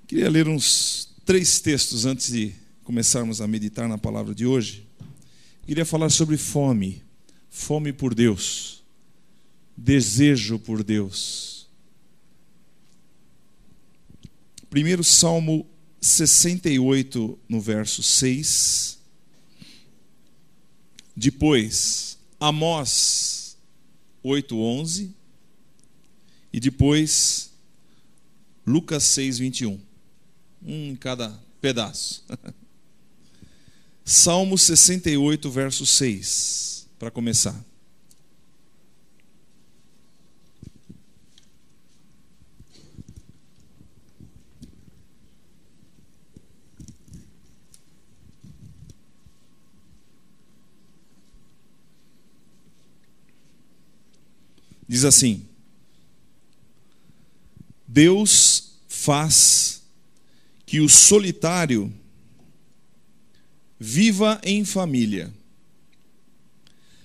Queria ler uns 3 textos antes de começarmos a meditar na palavra de hoje. Queria falar sobre fome, fome por Deus, desejo por Deus. Primeiro Salmo 68, no verso 6. Depois, Amós 8:11. E depois, Lucas 6:21. Um em cada pedaço. Salmo 68, verso 6, para começar. Diz assim: Deus faz que o solitário viva em família,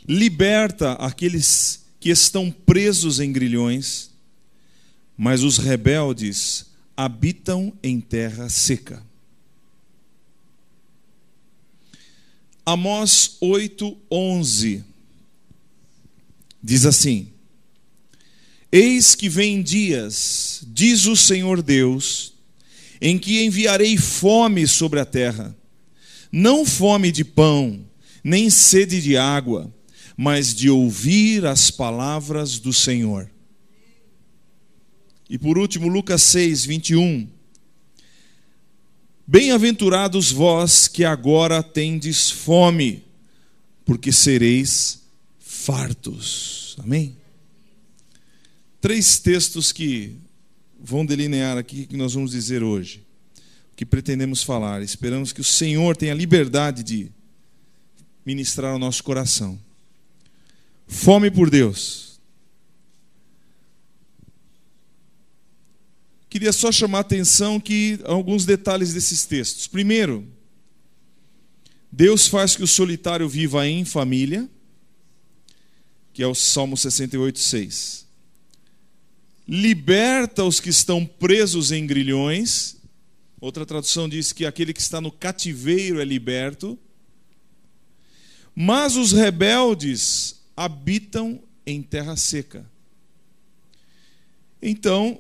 liberta aqueles que estão presos em grilhões, mas os rebeldes habitam em terra seca. Amós 8:11 diz assim: Eis que vem dias, diz o Senhor Deus, em que enviarei fome sobre a terra, não fome de pão, nem sede de água, mas de ouvir as palavras do Senhor. E por último, Lucas 6:21. Bem-aventurados vós que agora tendes fome, porque sereis fartos. Amém? 3 textos que vão delinear aqui o que nós vamos dizer hoje, o que pretendemos falar. Esperamos que o Senhor tenha liberdade de ministrar ao nosso coração. Fome por Deus. Queria só chamar a atenção que alguns detalhes desses textos. Primeiro, Deus faz que o solitário viva em família, que é o Salmo 68:6. Liberta os que estão presos em grilhões. Outra tradução diz que aquele que está no cativeiro é liberto. Mas os rebeldes habitam em terra seca. Então,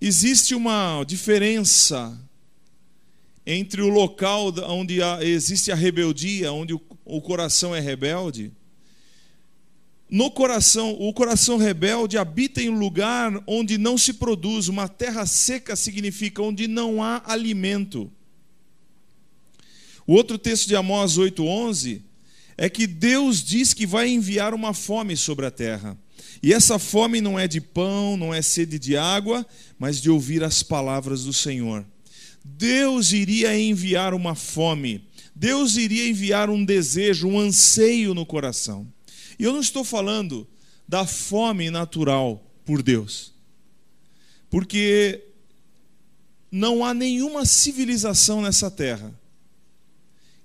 existe uma diferença entre o local onde existe a rebeldia, onde o coração é rebelde. O coração rebelde habita em um lugar onde não se produz. Uma terra seca significa onde não há alimento. O outro texto de Amós 8:11 é que Deus diz que vai enviar uma fome sobre a terra. E essa fome não é de pão, não é sede de água, mas de ouvir as palavras do Senhor. Deus iria enviar uma fome. Deus iria enviar um desejo, um anseio no coração. E eu não estou falando da fome natural por Deus, porque não há nenhuma civilização nessa terra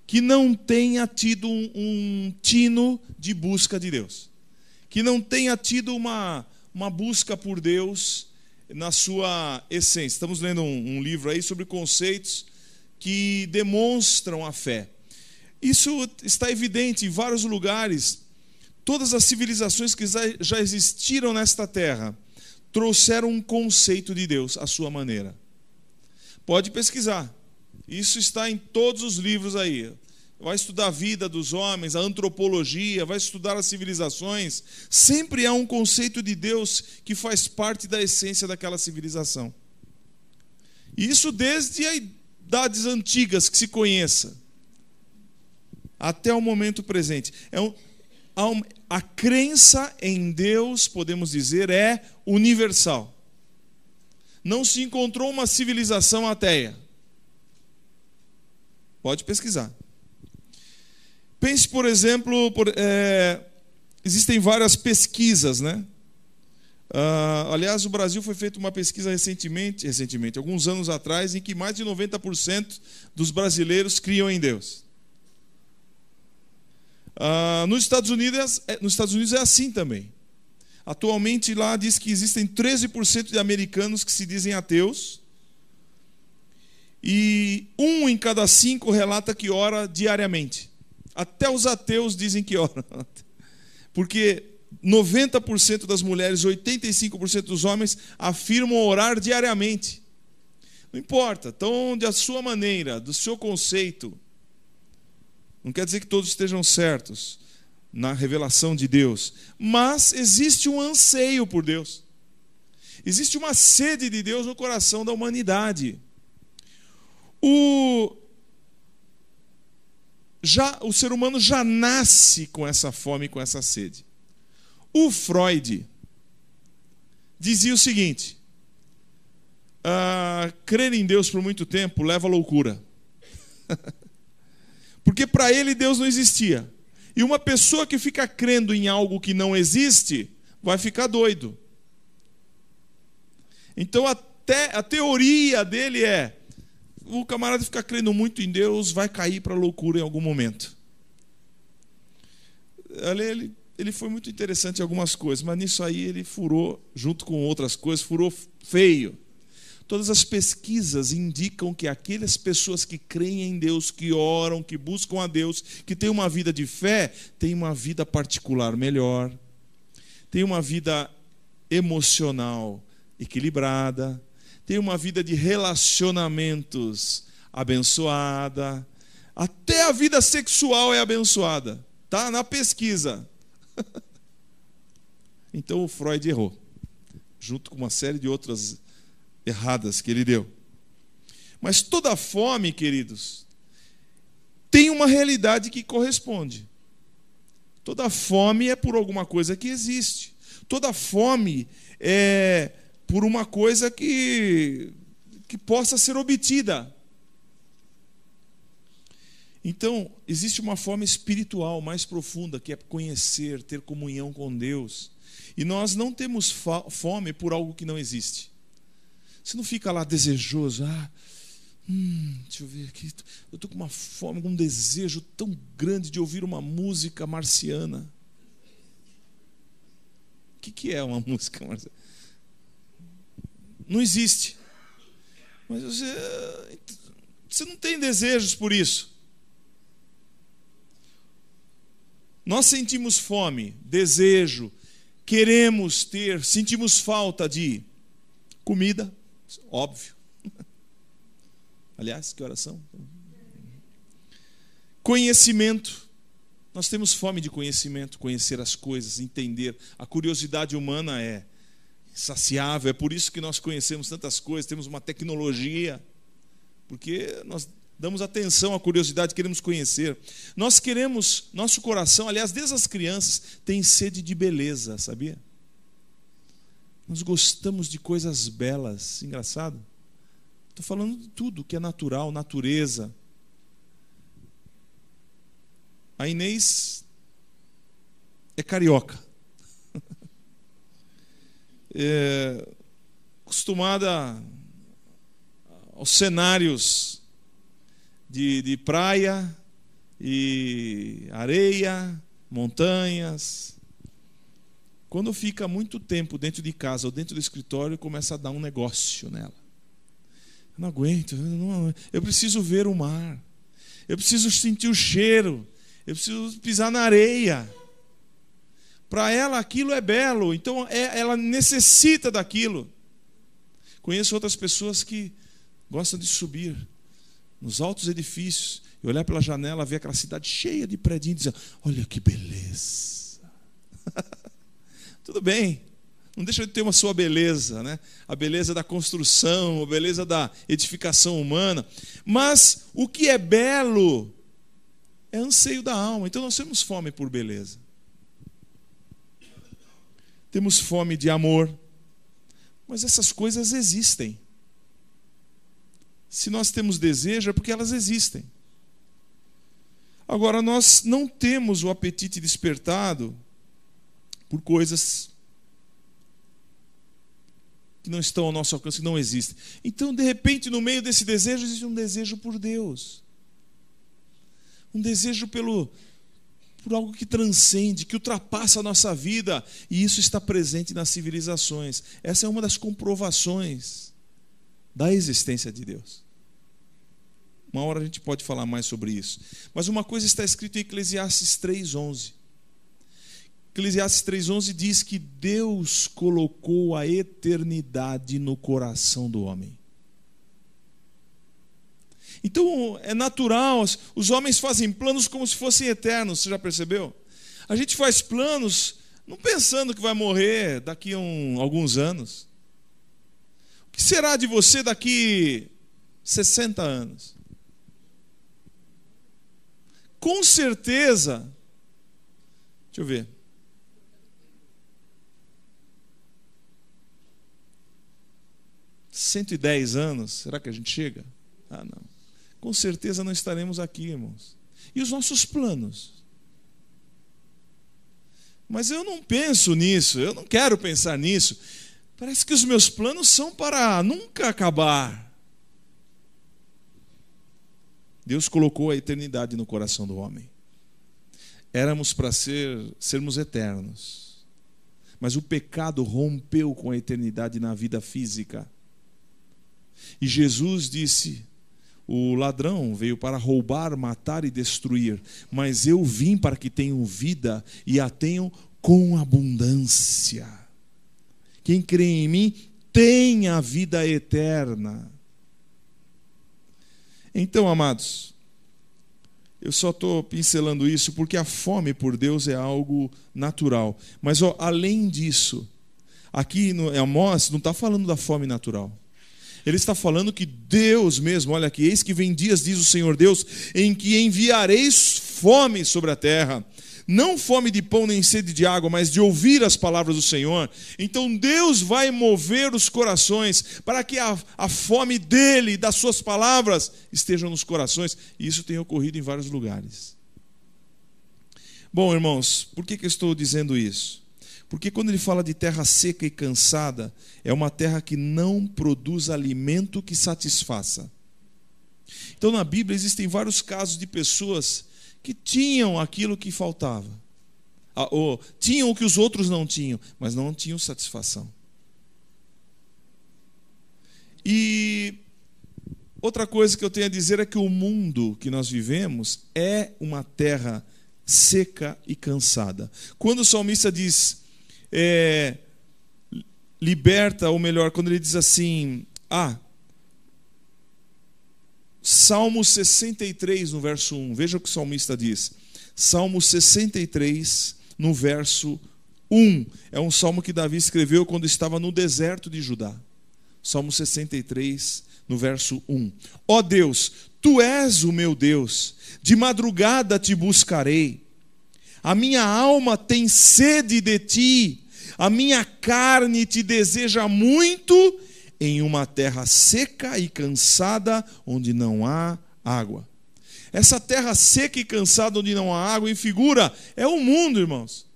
que não tenha tido um tino de busca de Deus, que não tenha tido uma busca por Deus na sua essência. Estamos lendo um livro aí sobre conceitos que demonstram a fé. Isso está evidente em vários lugares. Todas as civilizações que já existiram nesta terra trouxeram um conceito de Deus à sua maneira. Pode pesquisar. Isso está em todos os livros aí. Vai estudar a vida dos homens, a antropologia, vai estudar as civilizações. Sempre há um conceito de Deus que faz parte da essência daquela civilização. E isso desde as idades antigas que se conheça até o momento presente. A crença em Deus, podemos dizer, é universal. Não se encontrou uma civilização ateia. Pode pesquisar. Pense, por exemplo, existem várias pesquisas, né? Aliás, o Brasil foi feita uma pesquisa recentemente, alguns anos atrás, em que mais de 90% dos brasileiros criam em Deus. Nos Estados Unidos é assim também. Atualmente lá diz que existem 13% de americanos que se dizem ateus E 1 em cada 5 relata que ora diariamente. Até os ateus dizem que ora. Porque 90% das mulheres, 85% dos homens afirmam orar diariamente. Não importa, então, da sua maneira, do seu conceito, não quer dizer que todos estejam certos na revelação de Deus, mas existe um anseio por Deus. Existe uma sede de Deus no coração da humanidade. O ser humano já nasce com essa fome, com essa sede. O Freud dizia o seguinte: crer em Deus por muito tempo leva à loucura. Porque para ele Deus não existia. E uma pessoa que fica crendo em algo que não existe vai ficar doido. Então até a teoria dele é: o camarada ficar crendo muito em Deus vai cair para a loucura em algum momento. Ele foi muito interessante em algumas coisas, mas nisso aí ele furou, junto com outras coisas, furou feio. Todas as pesquisas indicam que aquelas pessoas que creem em Deus, que oram, que buscam a Deus, que têm uma vida de fé, têm uma vida particular melhor, têm uma vida emocional equilibrada, têm uma vida de relacionamentos abençoada, até a vida sexual é abençoada, tá na pesquisa. Então o Freud errou, junto com uma série de outras erradas que ele deu. Mas toda fome, queridos, tem uma realidade que corresponde. Toda fome é por alguma coisa que existe. Toda fome é por uma coisa que possa ser obtida. Então, existe uma fome espiritual mais profunda, que é conhecer, ter comunhão com Deus. E nós não temos fome por algo que não existe. Você não fica lá desejoso, deixa eu ver aqui, eu estou com uma fome, com um desejo tão grande de ouvir uma música marciana. O que é uma música marciana? Não existe. Mas você não tem desejos por isso. Nós sentimos fome, desejo, queremos ter, sentimos falta de comida, óbvio. Aliás, que oração. Conhecimento. Nós temos fome de conhecimento, conhecer as coisas, entender. A curiosidade humana é insaciável, é por isso que nós conhecemos tantas coisas, temos uma tecnologia, porque nós damos atenção à curiosidade, queremos conhecer. Nós queremos, nosso coração, aliás, desde as crianças, tem sede de beleza, sabia? Nós gostamos de coisas belas. Engraçado. Estou falando de tudo que é natural, natureza. A Inês é carioca. É acostumada aos cenários de praia e areia, montanhas. Quando fica muito tempo dentro de casa ou dentro do escritório, começa a dar um negócio nela. Eu não aguento, eu preciso ver o mar, eu preciso sentir o cheiro, eu preciso pisar na areia. Para ela aquilo é belo, então ela necessita daquilo. Conheço outras pessoas que gostam de subir nos altos edifícios e olhar pela janela, ver aquela cidade cheia de predinhos e dizer: olha que beleza. Tudo bem, não deixa de ter uma sua beleza, né? A beleza da construção, a beleza da edificação humana. Mas o que é belo é anseio da alma. Então nós temos fome por beleza. Temos fome de amor. Mas essas coisas existem. Se nós temos desejo, é porque elas existem. Agora, nós não temos o apetite despertado por coisas que não estão ao nosso alcance, que não existem. Então, de repente, no meio desse desejo, existe um desejo por Deus. Um desejo por algo que transcende, que ultrapassa a nossa vida. E isso está presente nas civilizações. Essa é uma das comprovações da existência de Deus. Uma hora a gente pode falar mais sobre isso. Mas uma coisa está escrita em Eclesiastes 3:11. Eclesiastes 3:11 diz que Deus colocou a eternidade no coração do homem. Então é natural, os homens fazem planos como se fossem eternos, você já percebeu? A gente faz planos não pensando que vai morrer daqui a alguns anos. O que será de você daqui 60 anos? Com certeza, deixa eu ver. $110, será que a gente chega? Ah, não. Com certeza não estaremos aqui, irmãos. E os nossos planos? Mas eu não penso nisso, eu não quero pensar nisso. Parece que os meus planos são para nunca acabar. Deus colocou a eternidade no coração do homem. Éramos para sermos eternos. Mas o pecado rompeu com a eternidade na vida física. E Jesus disse: o ladrão veio para roubar, matar e destruir, mas eu vim para que tenham vida e a tenham com abundância. Quem crê em mim tem a vida eterna. Então, amados, eu só estou pincelando isso porque a fome por Deus é algo natural. Mas além disso, aqui no Amós não está falando da fome natural. Ele está falando que Deus mesmo, olha aqui, eis que vem dias, diz o Senhor Deus, em que enviareis fome sobre a terra. Não fome de pão nem sede de água, mas de ouvir as palavras do Senhor. Então Deus vai mover os corações para que a fome dele, das suas palavras, estejam nos corações. E isso tem ocorrido em vários lugares. Bom, irmãos, por que eu estou dizendo isso? Porque quando ele fala de terra seca e cansada, é uma terra que não produz alimento que satisfaça. Então na Bíblia existem vários casos de pessoas que tinham aquilo que faltava. Ou tinham o que os outros não tinham, mas não tinham satisfação. E outra coisa que eu tenho a dizer é que o mundo que nós vivemos é uma terra seca e cansada. Quando o salmista diz... liberta, ou melhor, quando ele diz assim, Salmo 63 no verso 1, veja o que o salmista diz. Salmo 63 no verso 1, é um salmo que Davi escreveu quando estava no deserto de Judá. Salmo 63 no verso 1. Ó Deus, tu és o meu Deus, de madrugada te buscarei. A minha alma tem sede de ti. A minha carne te deseja muito em uma terra seca e cansada, onde não há água. Essa terra seca e cansada, onde não há água, em figura, é o mundo, irmãos.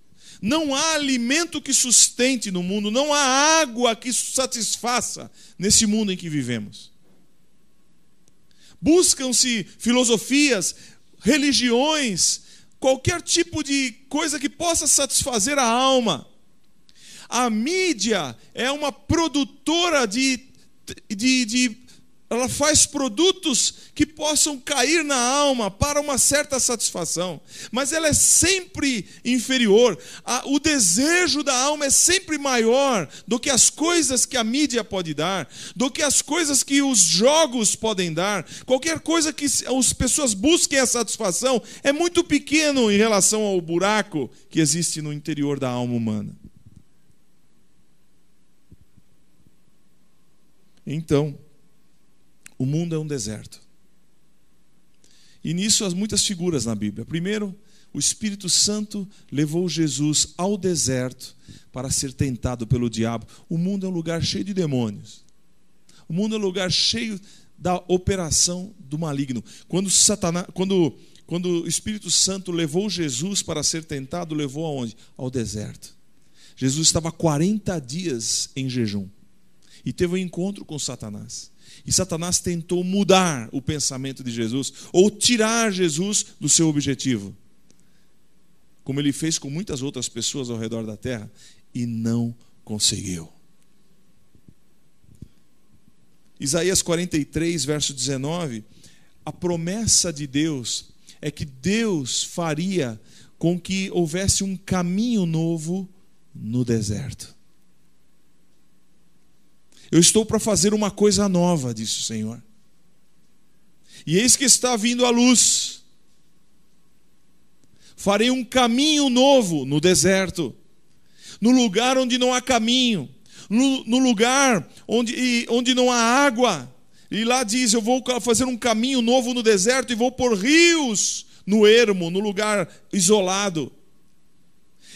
Não há alimento que sustente no mundo, não há água que satisfaça nesse mundo em que vivemos. Buscam-se filosofias, religiões, qualquer tipo de coisa que possa satisfazer a alma. A mídia é uma produtora ela faz produtos que possam cair na alma para uma certa satisfação, mas ela é sempre inferior. O desejo da alma é sempre maior do que as coisas que a mídia pode dar, do que as coisas que os jogos podem dar. Qualquer coisa que as pessoas busquem a satisfação é muito pequeno em relação ao buraco que existe no interior da alma humana. Então, o mundo é um deserto. E nisso há muitas figuras na Bíblia. Primeiro, o Espírito Santo levou Jesus ao deserto para ser tentado pelo diabo. O mundo é um lugar cheio de demônios. O mundo é um lugar cheio da operação do maligno. Quando o Espírito Santo levou Jesus para ser tentado, levou aonde? Ao deserto. Jesus estava 40 dias em jejum. E teve um encontro com Satanás. E Satanás tentou mudar o pensamento de Jesus, ou tirar Jesus do seu objetivo. Como ele fez com muitas outras pessoas ao redor da terra, e não conseguiu. Isaías 43, verso 19, a promessa de Deus é que Deus faria com que houvesse um caminho novo no deserto. Eu estou para fazer uma coisa nova, disse o Senhor. E eis que está vindo a luz. Farei um caminho novo no deserto, no lugar onde não há caminho, no lugar onde não há água. E lá diz, eu vou fazer um caminho novo no deserto e vou pôr rios no ermo, no lugar isolado.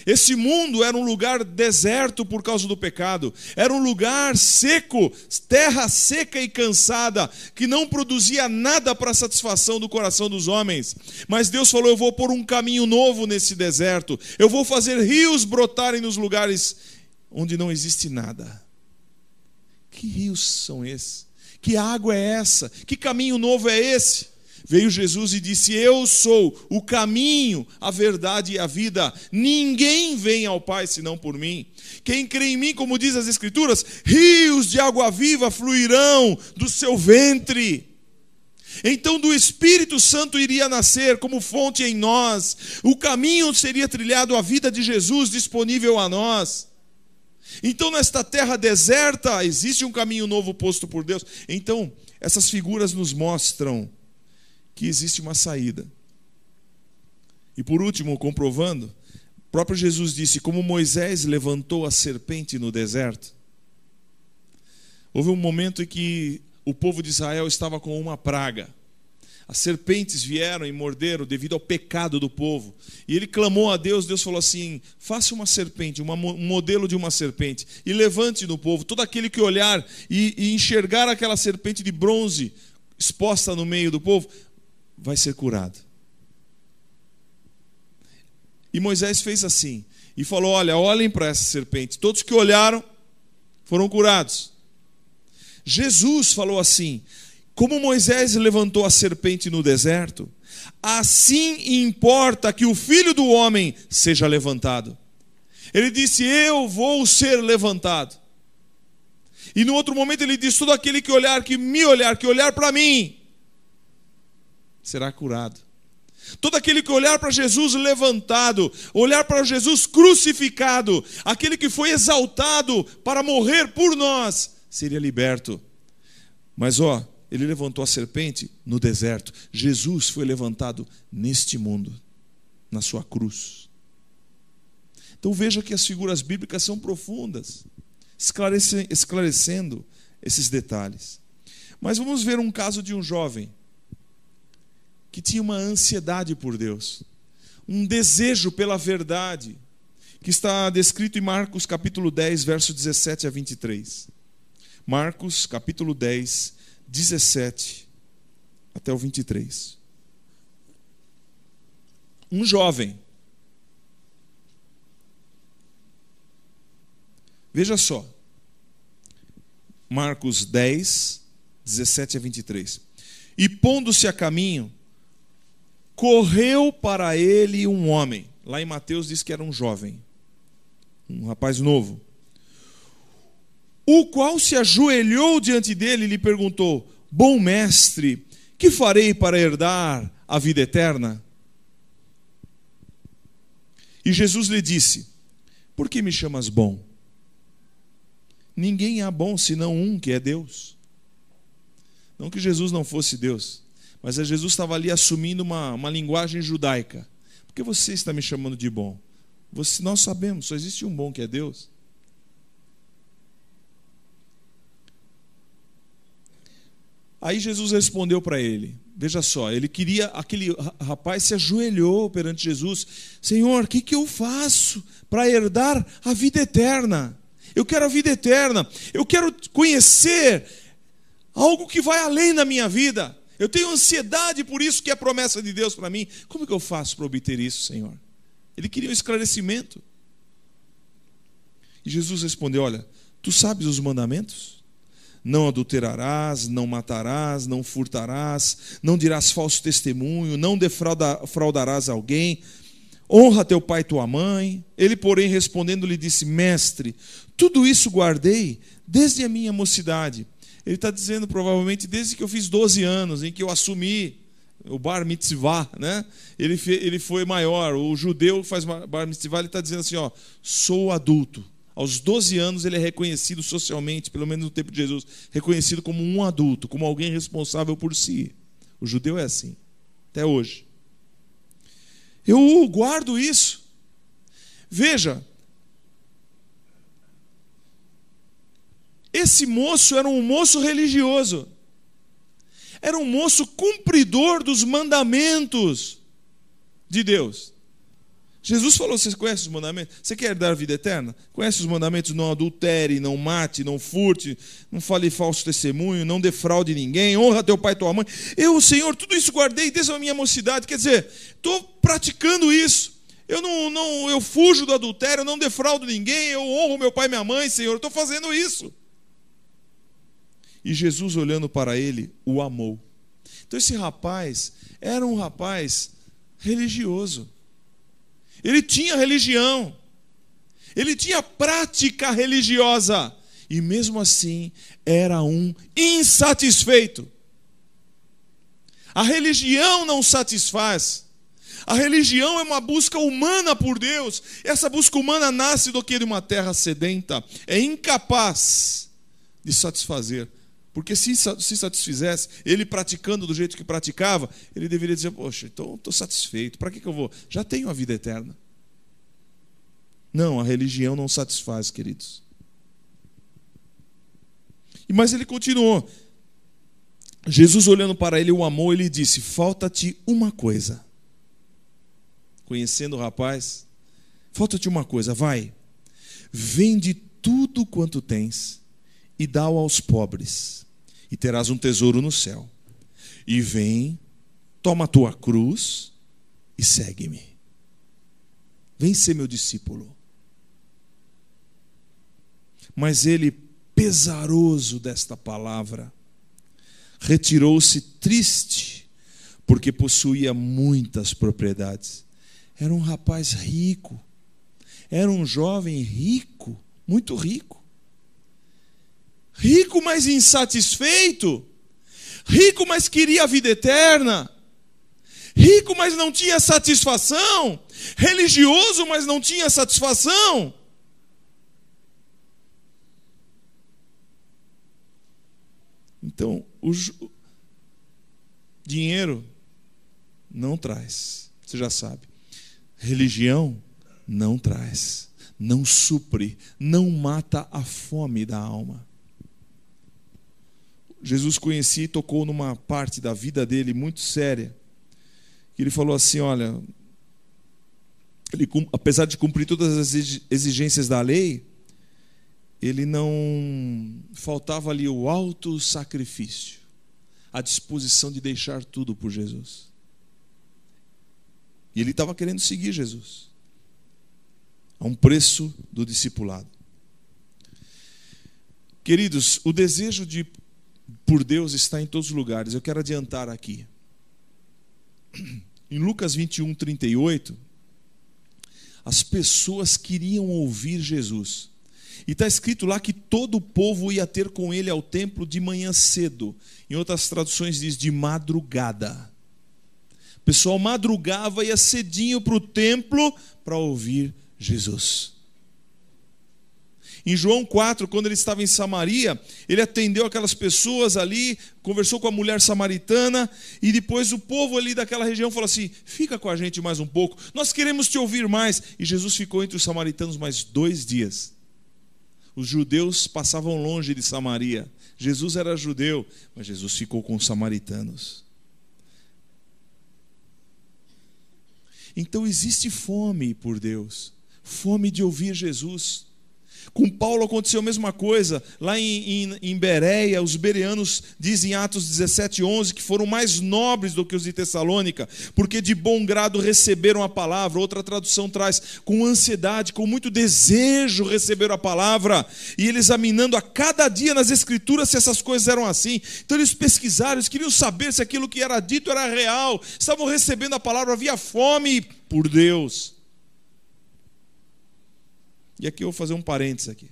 Esse mundo era um lugar deserto por causa do pecado. Era um lugar seco, terra seca e cansada, que não produzia nada para a satisfação do coração dos homens. Mas Deus falou, eu vou pôr um caminho novo nesse deserto. Eu vou fazer rios brotarem nos lugares onde não existe nada. Que rios são esses? Que água é essa? Que caminho novo é esse? Veio Jesus e disse, eu sou o caminho, a verdade e a vida. Ninguém vem ao Pai senão por mim. Quem crê em mim, como diz as Escrituras, rios de água viva fluirão do seu ventre. Então do Espírito Santo iria nascer como fonte em nós. O caminho seria trilhado, a vida de Jesus disponível a nós. Então nesta terra deserta existe um caminho novo posto por Deus. Então essas figuras nos mostram que existe uma saída. E por último, comprovando, o próprio Jesus disse, como Moisés levantou a serpente no deserto. Houve um momento em que o povo de Israel estava com uma praga. As serpentes vieram e morderam devido ao pecado do povo. E ele clamou a Deus, Deus falou assim, faça uma serpente, um modelo de uma serpente, e levante no povo, todo aquele que olhar e enxergar aquela serpente de bronze exposta no meio do povo, vai ser curado. E Moisés fez assim, e falou, olhem para essa serpente. Todos que olharam foram curados. Jesus falou assim, como Moisés levantou a serpente no deserto, assim importa que o Filho do Homem seja levantado. Ele disse, eu vou ser levantado. E no outro momento ele disse, todo aquele que olhar para mim, será curado. Todo aquele que olhar para Jesus levantado, olhar para Jesus crucificado, aquele que foi exaltado para morrer por nós, seria liberto. Mas ele levantou a serpente no deserto. Jesus foi levantado neste mundo, na sua cruz. Então veja que as figuras bíblicas são profundas, esclarecendo esses detalhes. Mas vamos ver um caso de um jovem que tinha uma ansiedade por Deus, um desejo pela verdade, que está descrito em Marcos capítulo 10, verso 17 a 23. Marcos capítulo 10, 17 até o 23. Um jovem, veja só, Marcos 10, 17 a 23. E pondo-se a caminho, correu para ele um homem. Lá em Mateus diz que era um jovem, um rapaz novo, o qual se ajoelhou diante dele e lhe perguntou, bom mestre, que farei para herdar a vida eterna? E Jesus lhe disse, por que me chamas bom? Ninguém há bom senão um, que é Deus. Não que Jesus não fosse Deus, mas Jesus estava ali assumindo uma linguagem judaica. Por que você está me chamando de bom? Nós sabemos, só existe um bom, que é Deus. Aí Jesus respondeu para ele, veja só, aquele rapaz se ajoelhou perante Jesus, Senhor, o que eu faço para herdar a vida eterna? Eu quero a vida eterna, eu quero conhecer algo que vai além da minha vida. Eu tenho ansiedade por isso que é a promessa de Deus para mim. Como que eu faço para obter isso, Senhor? Ele queria um esclarecimento. E Jesus respondeu, olha, tu sabes os mandamentos? Não adulterarás, não matarás, não furtarás, não dirás falso testemunho, não defraudarás alguém, honra teu pai e tua mãe. Ele, porém, respondendo, lhe disse, mestre, tudo isso guardei desde a minha mocidade. Ele está dizendo, provavelmente, desde que eu fiz 12 anos, em que eu assumi o bar mitzvah, né? Ele foi maior. O judeu que faz bar mitzvah, ele está dizendo assim, ó, sou adulto. Aos 12 anos ele é reconhecido socialmente, pelo menos no tempo de Jesus, reconhecido como um adulto, como alguém responsável por si. O judeu é assim, até hoje. Eu guardo isso. Veja, esse moço era um moço religioso. Era um moço cumpridor dos mandamentos de Deus. Jesus falou, você conhece os mandamentos? Você quer dar a vida eterna? Conhece os mandamentos? Não adultere, não mate, não furte, não fale falso testemunho, não defraude ninguém, honra teu pai e tua mãe. Eu, Senhor, tudo isso guardei desde a minha mocidade. Quer dizer, estou praticando isso. Eu fujo do adultério, eu não defraudo ninguém, eu honro meu pai e minha mãe, Senhor, eu estou fazendo isso. E Jesus, olhando para ele, o amou. Então esse rapaz era um rapaz religioso. Ele tinha religião. Ele tinha prática religiosa. E mesmo assim, era um insatisfeito. A religião não satisfaz. A religião é uma busca humana por Deus. Essa busca humana nasce do que de uma terra sedenta. É incapaz de satisfazer. Porque se satisfizesse, ele praticando do jeito que praticava, ele deveria dizer, poxa, então estou satisfeito, para que eu vou? Já tenho a vida eterna. Não, a religião não satisfaz, queridos. Mas ele continuou. Jesus, olhando para ele, o amou, ele disse, falta-te uma coisa. Conhecendo o rapaz, falta-te uma coisa, vai, vende tudo quanto tens e dá-o aos pobres, e terás um tesouro no céu. E vem, toma a tua cruz e segue-me. Vem ser meu discípulo. Mas ele, pesaroso desta palavra, retirou-se triste, porque possuía muitas propriedades. Era um rapaz rico, era um jovem rico, muito rico. Rico, mas insatisfeito. Rico, mas queria a vida eterna. Rico, mas não tinha satisfação. Religioso, mas não tinha satisfação. Então, o dinheiro não traz. Você já sabe. Religião não traz. Não supre. Não mata a fome da alma. Jesus conhecia e tocou numa parte da vida dele muito séria. Que ele falou assim, olha, ele, apesar de cumprir todas as exigências da lei, ele não faltava ali o alto sacrifício, a disposição de deixar tudo por Jesus. E ele estava querendo seguir Jesus, a um preço do discipulado. Queridos, o desejo por Deus está em todos os lugares. Eu quero adiantar aqui. Em Lucas 21, 38, as pessoas queriam ouvir Jesus. E está escrito lá que todo o povo ia ter com ele ao templo de manhã cedo. Em outras traduções diz de madrugada. O pessoal madrugava e ia cedinho para o templo para ouvir Jesus. Em João 4, quando ele estava em Samaria, ele atendeu aquelas pessoas ali, conversou com a mulher samaritana, e depois o povo ali daquela região falou assim, fica com a gente mais um pouco, nós queremos te ouvir mais. E Jesus ficou entre os samaritanos mais 2 dias. Os judeus passavam longe de Samaria. Jesus era judeu, mas Jesus ficou com os samaritanos. Então existe fome por Deus, fome de ouvir Jesus. Com Paulo aconteceu a mesma coisa. Lá em Bereia, os bereanos dizem em Atos 17:11 que foram mais nobres do que os de Tessalônica, porque de bom grado receberam a palavra. Outra tradução traz, com ansiedade, com muito desejo receberam a palavra, e eles examinando a cada dia nas escrituras se essas coisas eram assim. Então eles pesquisaram, eles queriam saber se aquilo que era dito era real. Estavam recebendo a palavra, havia fome por Deus. E aqui eu vou fazer um parênteses aqui.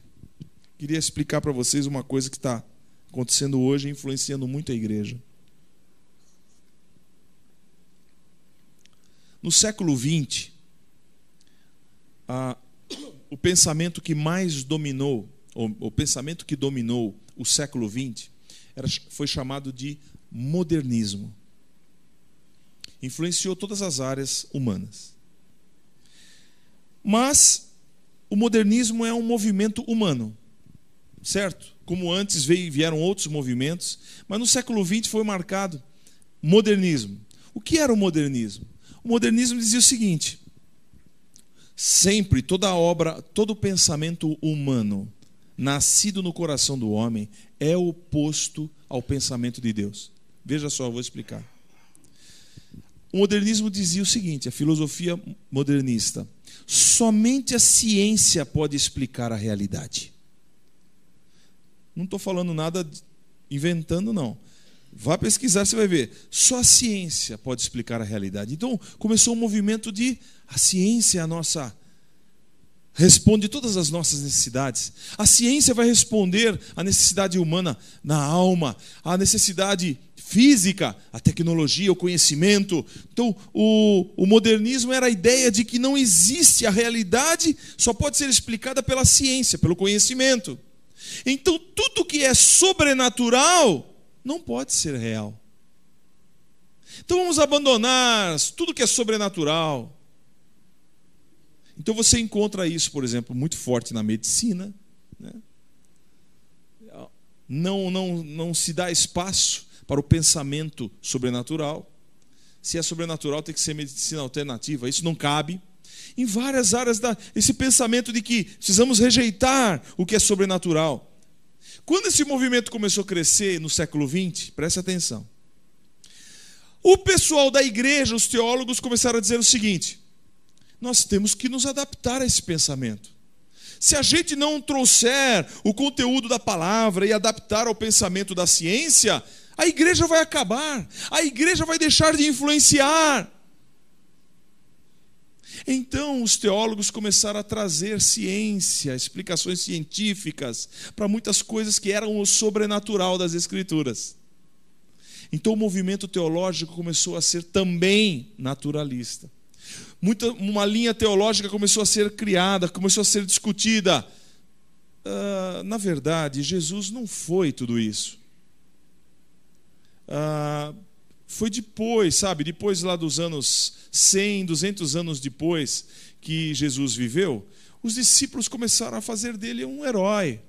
Queria explicar para vocês uma coisa que está acontecendo hoje e influenciando muito a igreja. No século XX, o pensamento que mais dominou, ou o pensamento que dominou o século XX, foi chamado de modernismo. Influenciou todas as áreas humanas. Mas o modernismo é um movimento humano, certo? Como antes vieram outros movimentos, mas no século XX foi marcado modernismo. O que era o modernismo? O modernismo dizia o seguinte: sempre, toda obra, todo pensamento humano nascido no coração do homem é oposto ao pensamento de Deus. Veja só, eu vou explicar. O modernismo dizia o seguinte, a filosofia modernista: somente a ciência pode explicar a realidade. Não estou falando nada inventando, não. Vá pesquisar, você vai ver. Só a ciência pode explicar a realidade. Então, começou um movimento de a ciência é a nossa... responde todas as nossas necessidades. A ciência vai responder à necessidade humana na alma, à necessidade física, a tecnologia, o conhecimento. Então, o modernismo era a ideia de que não existe a realidade, só pode ser explicada pela ciência, pelo conhecimento. Então, tudo que é sobrenatural não pode ser real. Então, vamos abandonar tudo que é sobrenatural. Então, você encontra isso, por exemplo, muito forte na medicina, né? Não se dá espaço para o pensamento sobrenatural. Se é sobrenatural, tem que ser medicina alternativa. Isso não cabe. Em várias áreas, esse pensamento de que precisamos rejeitar o que é sobrenatural. Quando esse movimento começou a crescer no século XX, preste atenção. O pessoal da igreja, os teólogos, começaram a dizer o seguinte: nós temos que nos adaptar a esse pensamento. Se a gente não trouxer o conteúdo da palavra e adaptar ao pensamento da ciência, a igreja vai acabar, a igreja vai deixar de influenciar. Então os teólogos começaram a trazer ciência, explicações científicas para muitas coisas que eram o sobrenatural das Escrituras. Então o movimento teológico começou a ser também naturalista. Uma linha teológica começou a ser criada, começou a ser discutida. Na verdade, Jesus não foi tudo isso. Foi depois, sabe? Depois lá dos anos 100, 200 anos depois que Jesus viveu, os discípulos começaram a fazer dele um herói.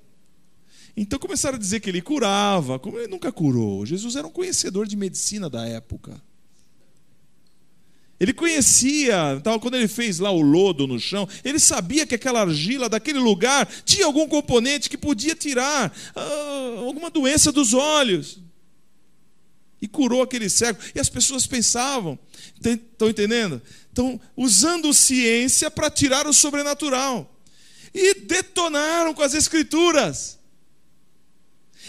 Então começaram a dizer que ele curava, como ele nunca curou. Jesus era um conhecedor de medicina da época. Ele conhecia, quando ele fez lá o lodo no chão, ele sabia que aquela argila daquele lugar tinha algum componente que podia tirar alguma doença dos olhos. E curou aquele cego. E as pessoas pensavam, estão entendendo? Estão usando ciência para tirar o sobrenatural. E detonaram com as Escrituras.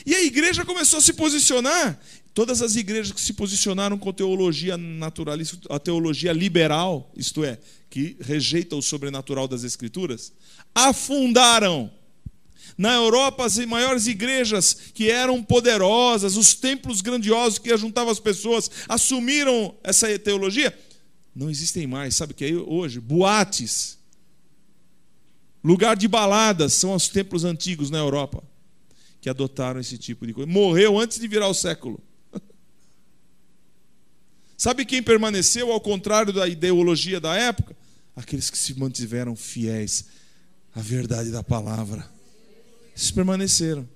E a igreja começou a se posicionar. Todas as igrejas que se posicionaram com teologia naturalista, a teologia liberal, isto é, que rejeita o sobrenatural das Escrituras, afundaram. Na Europa, as maiores igrejas que eram poderosas, os templos grandiosos que ajuntavam as pessoas, assumiram essa teologia. Não existem mais, sabe o que é hoje? Boates. Lugar de baladas são os templos antigos na Europa, que adotaram esse tipo de coisa. Morreu antes de virar o século. Sabe quem permaneceu ao contrário da ideologia da época? Aqueles que se mantiveram fiéis à verdade da palavra. Eles permaneceram.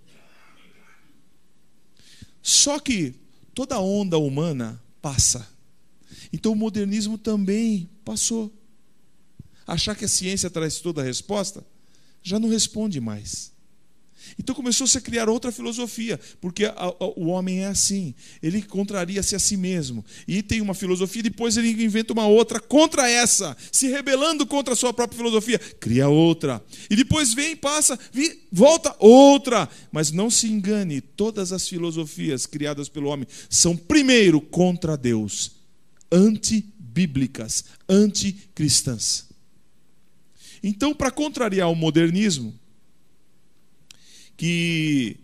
Só que toda onda humana passa. Então o modernismo também passou. Achar que a ciência traz toda a resposta, já não responde mais. Então começou-se a criar outra filosofia, porque o homem é assim, ele contraria-se a si mesmo, e tem uma filosofia, depois ele inventa uma outra contra essa, se rebelando contra a sua própria filosofia, cria outra, e depois vem, passa, volta outra. Mas não se engane, todas as filosofias criadas pelo homem são primeiro contra Deus, antibíblicas, anticristãs. Então, para contrariar o modernismo, que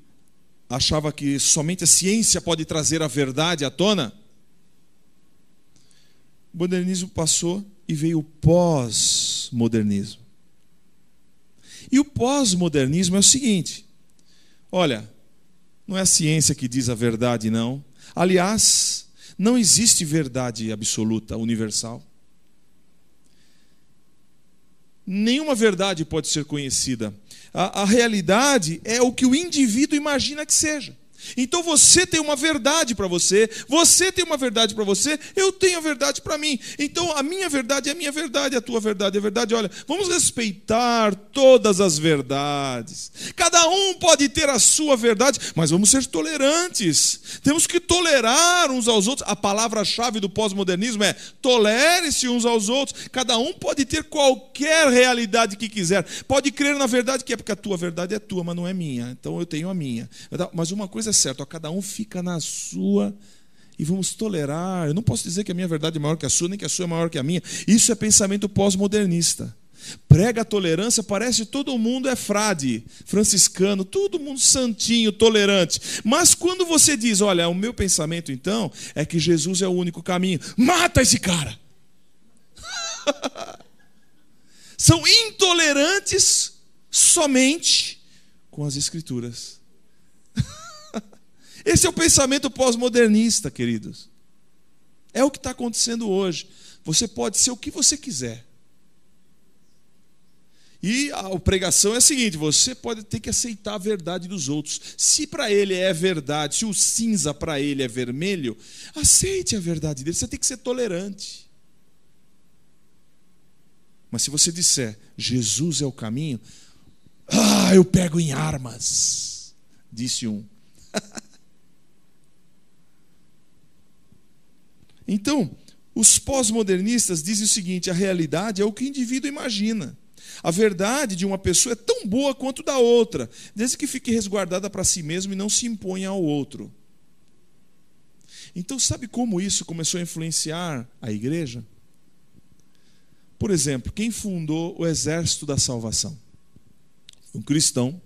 achava que somente a ciência pode trazer a verdade à tona, o modernismo passou e veio o pós-modernismo. E o pós-modernismo é o seguinte: olha, não é a ciência que diz a verdade, não. Aliás, não existe verdade absoluta, universal. Nenhuma verdade pode ser conhecida. A realidade é o que o indivíduo imagina que seja. Então você tem uma verdade para você, você tem uma verdade para você, eu tenho a verdade para mim. Então a minha verdade é a minha verdade, a tua verdade é a verdade. Olha, vamos respeitar todas as verdades. Cada um pode ter a sua verdade, mas vamos ser tolerantes. Temos que tolerar uns aos outros. A palavra-chave do pós-modernismo é: tolere-se uns aos outros. Cada um pode ter qualquer realidade que quiser. Pode crer na verdade que é porque a tua verdade é tua, mas não é minha. Então eu tenho a minha. Mas uma coisa é certo, cada um fica na sua e vamos tolerar. Eu não posso dizer que a minha verdade é maior que a sua, nem que a sua é maior que a minha. Isso é pensamento pós-modernista. Prega a tolerância, parece que todo mundo é frade, franciscano, todo mundo santinho, tolerante. Mas quando você diz: olha, o meu pensamento então é que Jesus é o único caminho, mata esse cara. São intolerantes somente com as Escrituras. Esse é o pensamento pós-modernista, queridos. É o que está acontecendo hoje. Você pode ser o que você quiser. E a pregação é a seguinte: você pode ter que aceitar a verdade dos outros. Se para ele é verdade, se o cinza para ele é vermelho, aceite a verdade dele. Você tem que ser tolerante. Mas se você disser: Jesus é o caminho, eu pego em armas, disse um. Então, os pós-modernistas dizem o seguinte: a realidade é o que o indivíduo imagina. A verdade de uma pessoa é tão boa quanto da outra, desde que fique resguardada para si mesmo e não se imponha ao outro. Então, sabe como isso começou a influenciar a igreja? Por exemplo, quem fundou o Exército da Salvação? Um cristão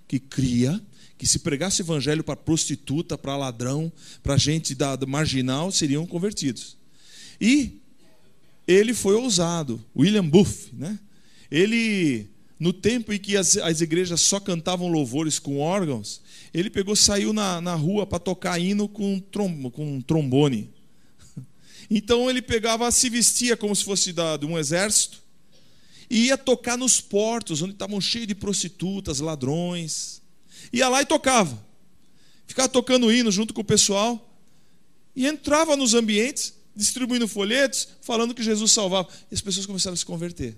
que cria que se pregasse o evangelho para prostituta, para ladrão, para gente da marginal, seriam convertidos. E ele foi ousado, William Booth, né? Ele, no tempo em que as igrejas só cantavam louvores com órgãos, ele saiu na rua para tocar hino com trombone. Então ele se vestia como se fosse de um exército, e ia tocar nos portos, onde estavam cheios de prostitutas, ladrões. Ia lá e tocava. Ficava tocando hino junto com o pessoal. E entrava nos ambientes, distribuindo folhetos, falando que Jesus salvava. E as pessoas começaram a se converter.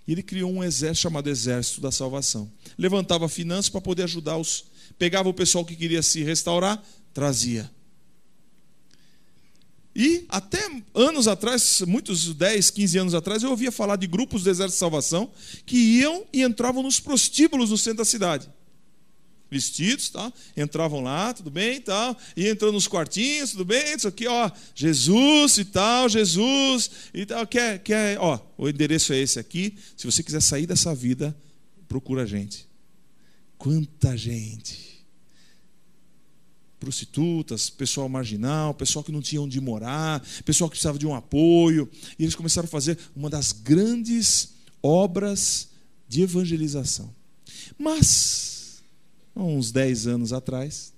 E ele criou um exército chamado Exército da Salvação. Levantava finanças para poder ajudar pegava o pessoal que queria se restaurar, trazia. E até anos atrás, muitos 10, 15 anos atrás, eu ouvia falar de grupos do Exército de Salvação que iam e entravam nos prostíbulos no centro da cidade. Vestidos, tá? Entravam lá, tudo bem, tal, e entrando nos quartinhos, tudo bem, isso aqui, ó, Jesus e tal, Jesus e tal, o endereço é esse aqui. Se você quiser sair dessa vida, procura a gente. Quanta gente! Prostitutas, pessoal marginal, pessoal que não tinha onde morar, pessoal que precisava de um apoio, e eles começaram a fazer uma das grandes obras de evangelização. Mas há uns 10 anos atrás,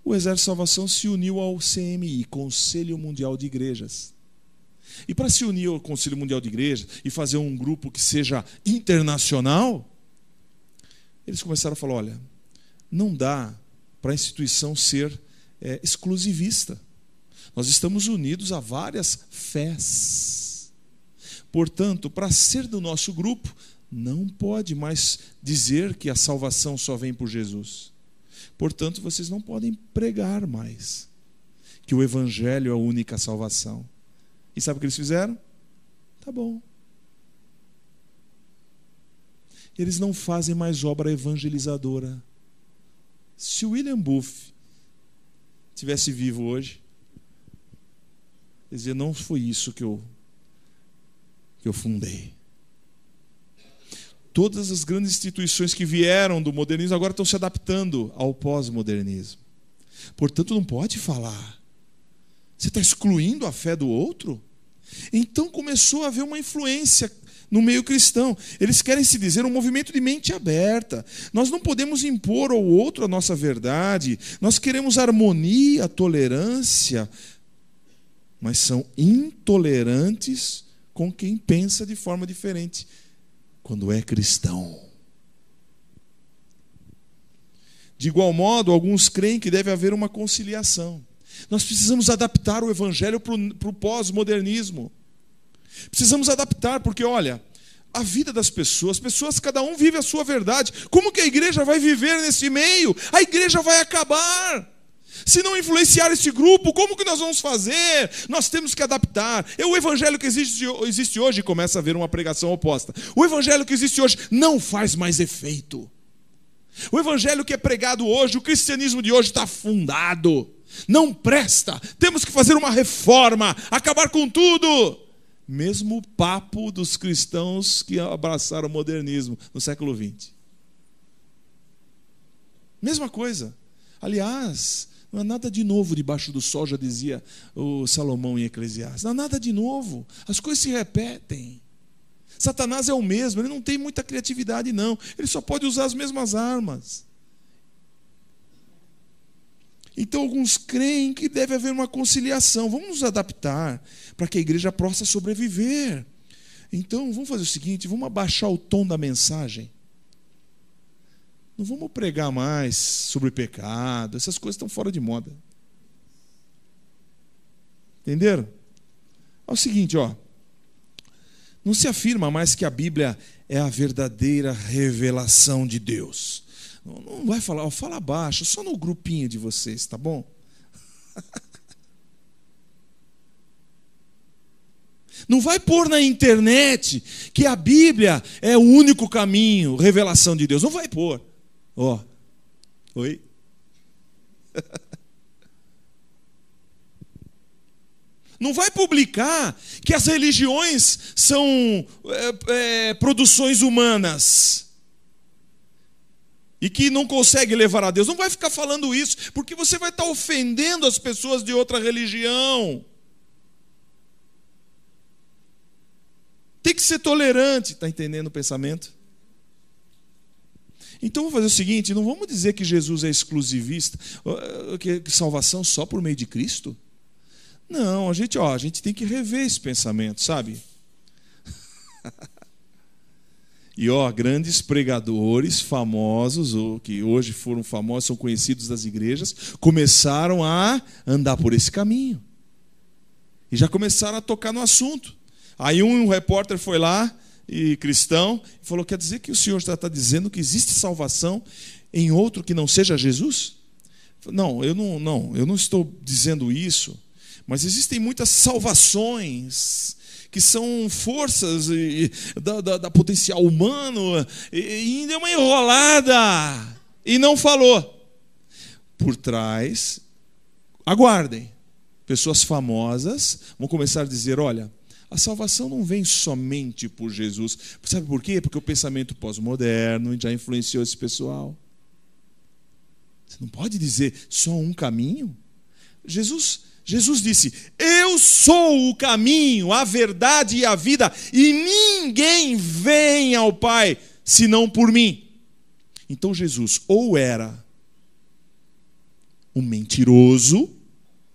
o Exército de Salvação se uniu ao CMI, Conselho Mundial de Igrejas. E para se unir ao Conselho Mundial de Igrejas e fazer um grupo que seja internacional, eles começaram a falar: olha, não dá para a instituição ser exclusivista. Nós estamos unidos a várias fés. Portanto, para ser do nosso grupo, não pode mais dizer que a salvação só vem por Jesus. Portanto, vocês não podem pregar mais que o evangelho é a única salvação. E sabe o que eles fizeram? Tá bom. Eles não fazem mais obra evangelizadora. Se o William Booth tivesse vivo hoje, ele dizia: não foi isso que eu fundei. Todas as grandes instituições que vieram do modernismo agora estão se adaptando ao pós-modernismo. Portanto, não pode falar. Você está excluindo a fé do outro? Então começou a haver uma influência no meio cristão. Eles querem se dizer um movimento de mente aberta. Nós não podemos impor ao outro a nossa verdade. Nós queremos harmonia, tolerância, mas são intolerantes com quem pensa de forma diferente quando é cristão. De igual modo, alguns creem que deve haver uma conciliação. Nós precisamos adaptar o evangelho para o pós-modernismo. Precisamos adaptar, porque olha, a vida das pessoas, cada um vive a sua verdade. Como que a igreja vai viver nesse meio? A igreja vai acabar. Se não influenciar esse grupo, como que nós vamos fazer? Nós temos que adaptar. O evangelho que existe hoje, começa a haver uma pregação oposta. O evangelho que existe hoje não faz mais efeito. O evangelho que é pregado hoje, o cristianismo de hoje está afundado. Não presta. Temos que fazer uma reforma, acabar com tudo. Mesmo o papo dos cristãos que abraçaram o modernismo no século XX. Mesma coisa. Aliás, não há nada de novo debaixo do sol, já dizia o Salomão em Eclesiastes. Não há nada de novo. As coisas se repetem. Satanás é o mesmo, ele não tem muita criatividade, não. Ele só pode usar as mesmas armas. Então, alguns creem que deve haver uma conciliação. Vamos nos adaptar para que a igreja possa sobreviver. Então, vamos fazer o seguinte, vamos abaixar o tom da mensagem. Não vamos pregar mais sobre pecado, essas coisas estão fora de moda. Entenderam? É o seguinte, não se afirma mais que a Bíblia é a verdadeira revelação de Deus. Não vai falar, fala baixo, só no grupinho de vocês, tá bom? Não vai pôr na internet que a Bíblia é o único caminho, revelação de Deus. Não vai pôr. Oi? Não vai publicar que as religiões são produções humanas e que não consegue levar a Deus. Não vai ficar falando isso, porque você vai estar ofendendo as pessoas de outra religião. Tem que ser tolerante, está entendendo o pensamento? Então vamos fazer o seguinte, não vamos dizer que Jesus é exclusivista, que salvação só por meio de Cristo. Não, a gente tem que rever esse pensamento, sabe? E grandes pregadores famosos, ou que hoje foram famosos, são conhecidos das igrejas, começaram a andar por esse caminho. E já começaram a tocar no assunto. Aí um repórter foi lá, e cristão, e falou, quer dizer que o senhor está dizendo que existe salvação em outro que não seja Jesus? Não, eu não estou dizendo isso, mas existem muitas salvações que são forças da potencial humano, e deu uma enrolada, e não falou. Por trás, aguardem, pessoas famosas vão começar a dizer, olha, a salvação não vem somente por Jesus. Sabe por quê? Porque o pensamento pós-moderno já influenciou esse pessoal. Você não pode dizer só um caminho. Jesus disse, eu sou o caminho, a verdade e a vida, e ninguém vem ao Pai senão por mim. Então Jesus ou era um mentiroso,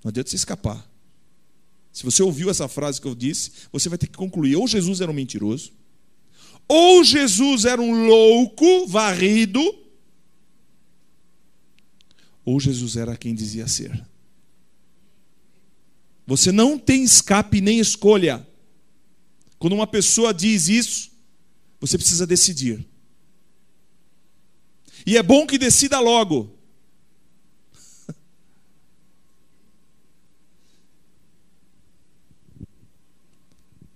não adianta você escapar. Se você ouviu essa frase que eu disse, você vai ter que concluir, ou Jesus era um mentiroso, ou Jesus era um louco, varrido, ou Jesus era quem dizia ser. Você não tem escape nem escolha. Quando uma pessoa diz isso, você precisa decidir. E é bom que decida logo.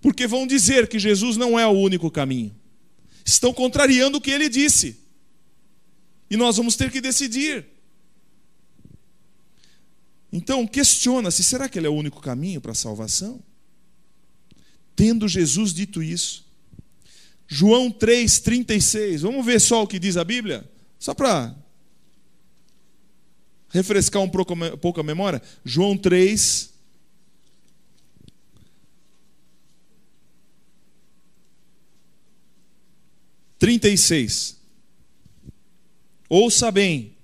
Porque vão dizer que Jesus não é o único caminho. Estão contrariando o que ele disse. E nós vamos ter que decidir. Então, questiona-se, será que ele é o único caminho para a salvação? Tendo Jesus dito isso. João 3,36. Vamos ver só o que diz a Bíblia? Só para refrescar um pouco a memória. João 3, 36. Ouça bem.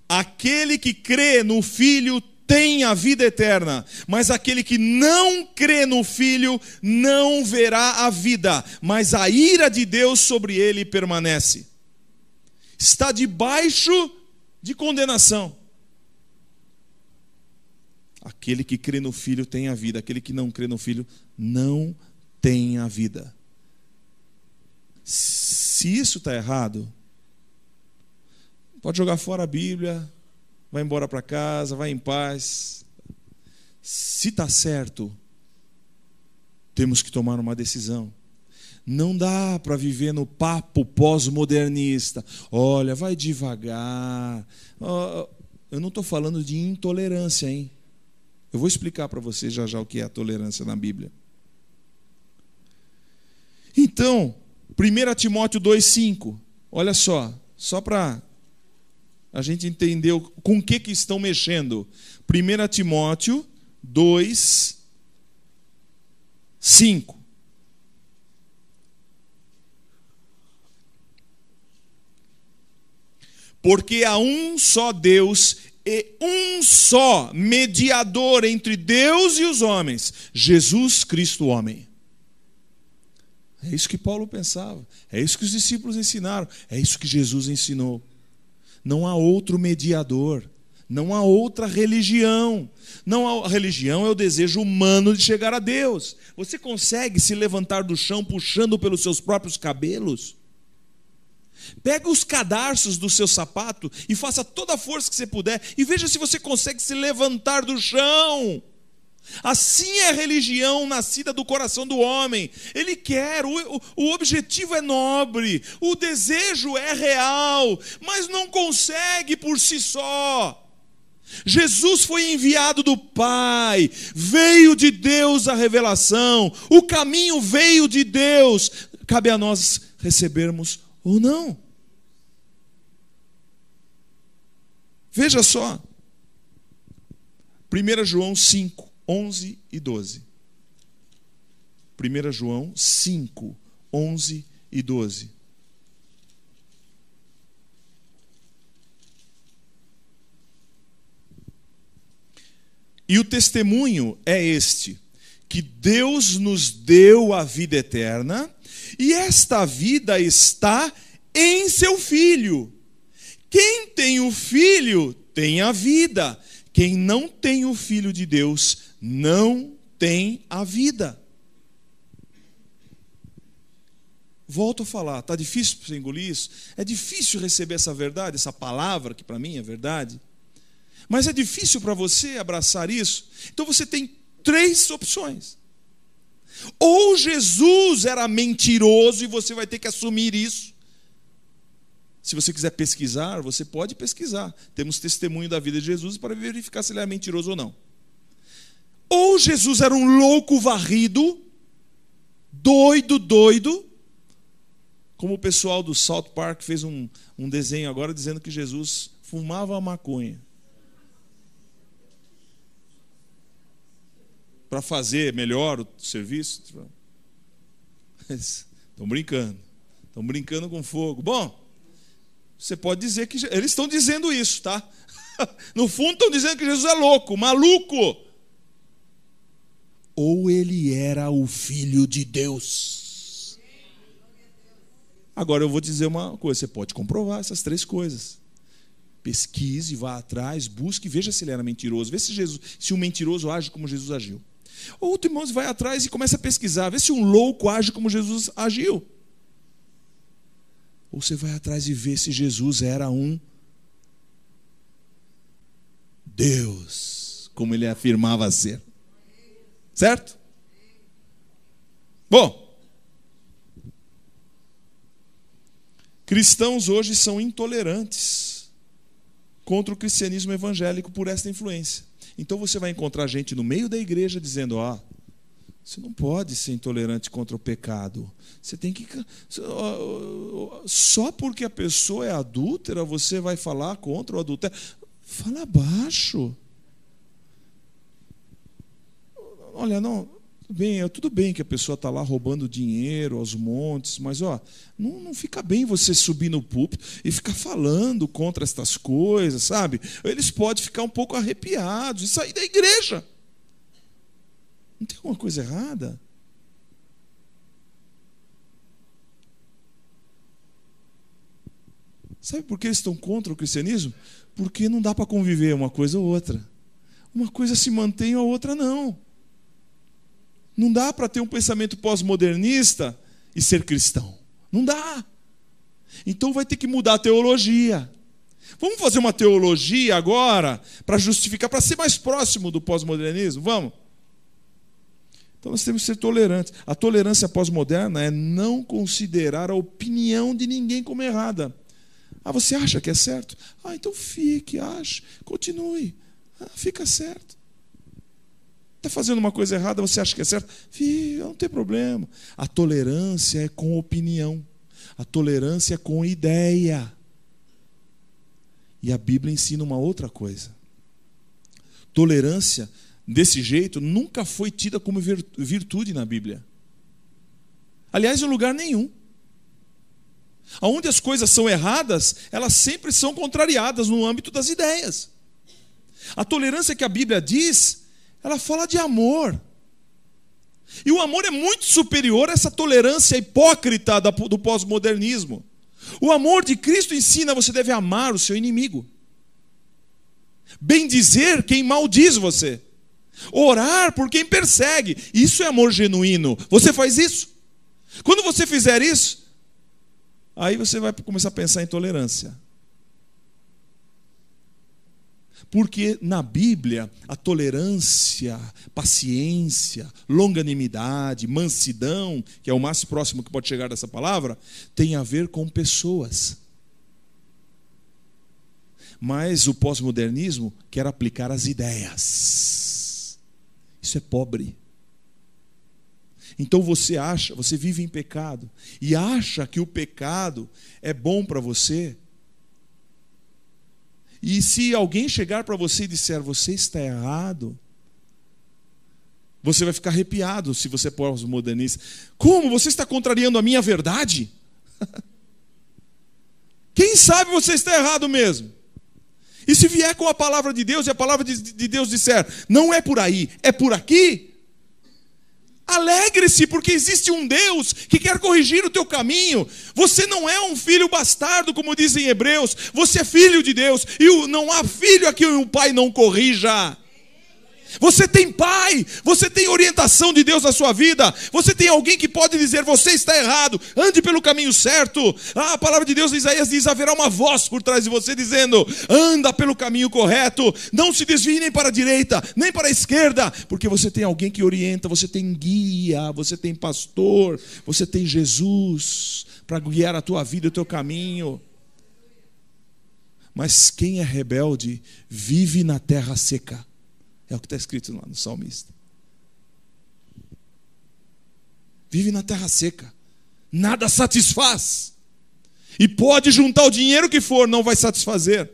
Aquele que crê no Filho tem a vida eterna, mas aquele que não crê no Filho não verá a vida, mas a ira de Deus sobre ele permanece. Está debaixo de condenação. Aquele que crê no Filho tem a vida, aquele que não crê no Filho não tem a vida. Se isso está errado, pode jogar fora a Bíblia, vai embora para casa, vai em paz. Se está certo, temos que tomar uma decisão. Não dá para viver no papo pós-modernista. Olha, vai devagar. Eu não estou falando de intolerância, hein? Eu vou explicar para você já já o que é a tolerância na Bíblia. Então, 1 Timóteo 2,5. Olha só para a gente entender com o que estão mexendo. 1 Timóteo 2,5. Porque há um só Deus e um só mediador entre Deus e os homens, Jesus Cristo, homem. É isso que Paulo pensava, é isso que os discípulos ensinaram, é isso que Jesus ensinou. Não há outro mediador, não há outra religião. A religião é o desejo humano de chegar a Deus. Você consegue se levantar do chão puxando pelos seus próprios cabelos? Pega os cadarços do seu sapato e faça toda a força que você puder e veja se você consegue se levantar do chão. Assim é a religião nascida do coração do homem. Ele quer, o objetivo é nobre, o desejo é real, mas não consegue por si só. Jesus foi enviado do Pai, veio de Deus a revelação, o caminho veio de Deus. Cabe a nós recebermos ou não. Veja só. 1 João 5, 11 e 12. 1 João 5, 11 e 12. E o testemunho é este, que Deus nos deu a vida eterna, e esta vida está em seu Filho. Quem tem o Filho tem a vida. Quem não tem o Filho de Deus não tem a vida. Volto a falar, está difícil para você engolir isso? É difícil receber essa verdade, essa palavra que para mim é verdade? Mas é difícil para você abraçar isso? Então você tem 3 opções. Ou Jesus era mentiroso e você vai ter que assumir isso. Se você quiser pesquisar, você pode pesquisar. Temos testemunho da vida de Jesus para verificar se ele é mentiroso ou não. Ou Jesus era um louco varrido, doido, como o pessoal do South Park fez um desenho agora dizendo que Jesus fumava maconha. Para fazer melhor o serviço. Estão brincando com fogo. Bom, você pode dizer que eles estão dizendo isso, tá? No fundo estão dizendo que Jesus é louco, maluco. Ou ele era o Filho de Deus. Agora eu vou dizer uma coisa, você pode comprovar essas 3 coisas. Pesquise, vá atrás, busque, veja se ele era mentiroso, vê se um mentiroso age como Jesus agiu. Outro irmão vai atrás e começa a pesquisar, vê se um louco age como Jesus agiu. Ou você vai atrás e vê se Jesus era um Deus, como ele afirmava ser. Certo? Bom, cristãos hoje são intolerantes contra o cristianismo evangélico por esta influência. Então você vai encontrar gente no meio da igreja dizendo: você não pode ser intolerante contra o pecado. Você tem que... Só porque a pessoa é adúltera, você vai falar contra o adultério. Fala baixo. Olha, não, Tudo bem que a pessoa está lá roubando dinheiro aos montes, mas não fica bem você subir no púlpito e ficar falando contra estas coisas, sabe? Eles podem ficar um pouco arrepiados e sair da igreja. Não tem alguma coisa errada? Sabe por que eles estão contra o cristianismo? Porque não dá para conviver uma coisa ou outra. Uma coisa se mantém, a outra não. Não dá para ter um pensamento pós-modernista e ser cristão. Não dá. Então vai ter que mudar a teologia. Vamos fazer uma teologia agora para justificar, para ser mais próximo do pós-modernismo? Vamos? Então nós temos que ser tolerantes. A tolerância pós-moderna é não considerar a opinião de ninguém como errada. Você acha que é certo? Então fique, ache, continue. Fica certo. Está fazendo uma coisa errada, você acha que é certo? Não tem problema. A tolerância é com opinião. A tolerância é com ideia. E a Bíblia ensina uma outra coisa. Tolerância, desse jeito, nunca foi tida como virtude na Bíblia. Aliás, em lugar nenhum. Onde as coisas são erradas, elas sempre são contrariadas no âmbito das ideias. A tolerância que a Bíblia diz, ela fala de amor. E o amor é muito superior a essa tolerância hipócrita do pós-modernismo. O amor de Cristo ensina: você deve amar o seu inimigo, bendizer quem maldiz você, orar por quem persegue. Isso é amor genuíno. Você faz isso? Quando você fizer isso, aí você vai começar a pensar em tolerância. Porque na Bíblia, a tolerância, paciência, longanimidade, mansidão, que é o mais próximo que pode chegar dessa palavra, tem a ver com pessoas. Mas o pós-modernismo quer aplicar as ideias. Isso é pobre. Então você vive em pecado e acha que o pecado é bom para você. E se alguém chegar para você e disser: você está errado, você vai ficar arrepiado se você é pós-modernista. Como? Você está contrariando a minha verdade? Quem sabe você está errado mesmo? E se vier com a palavra de Deus e a palavra de Deus disser: não é por aí, é por aqui, alegre-se, porque existe um Deus que quer corrigir o teu caminho. Você não é um filho bastardo, como dizem Hebreus. Você é filho de Deus. E não há filho a quem o pai não corrija. Você tem pai, você tem orientação de Deus na sua vida. Você tem alguém que pode dizer: você está errado, ande pelo caminho certo. A palavra de Deus em Isaías diz: haverá uma voz por trás de você dizendo: anda pelo caminho correto, não se desvie nem para a direita, nem para a esquerda. Porque você tem alguém que orienta, você tem guia, você tem pastor, você tem Jesus para guiar a tua vida e o teu caminho. Mas quem é rebelde vive na terra seca. É o que está escrito lá no salmista. Vive na terra seca. Nada satisfaz. E pode juntar o dinheiro que for, não vai satisfazer.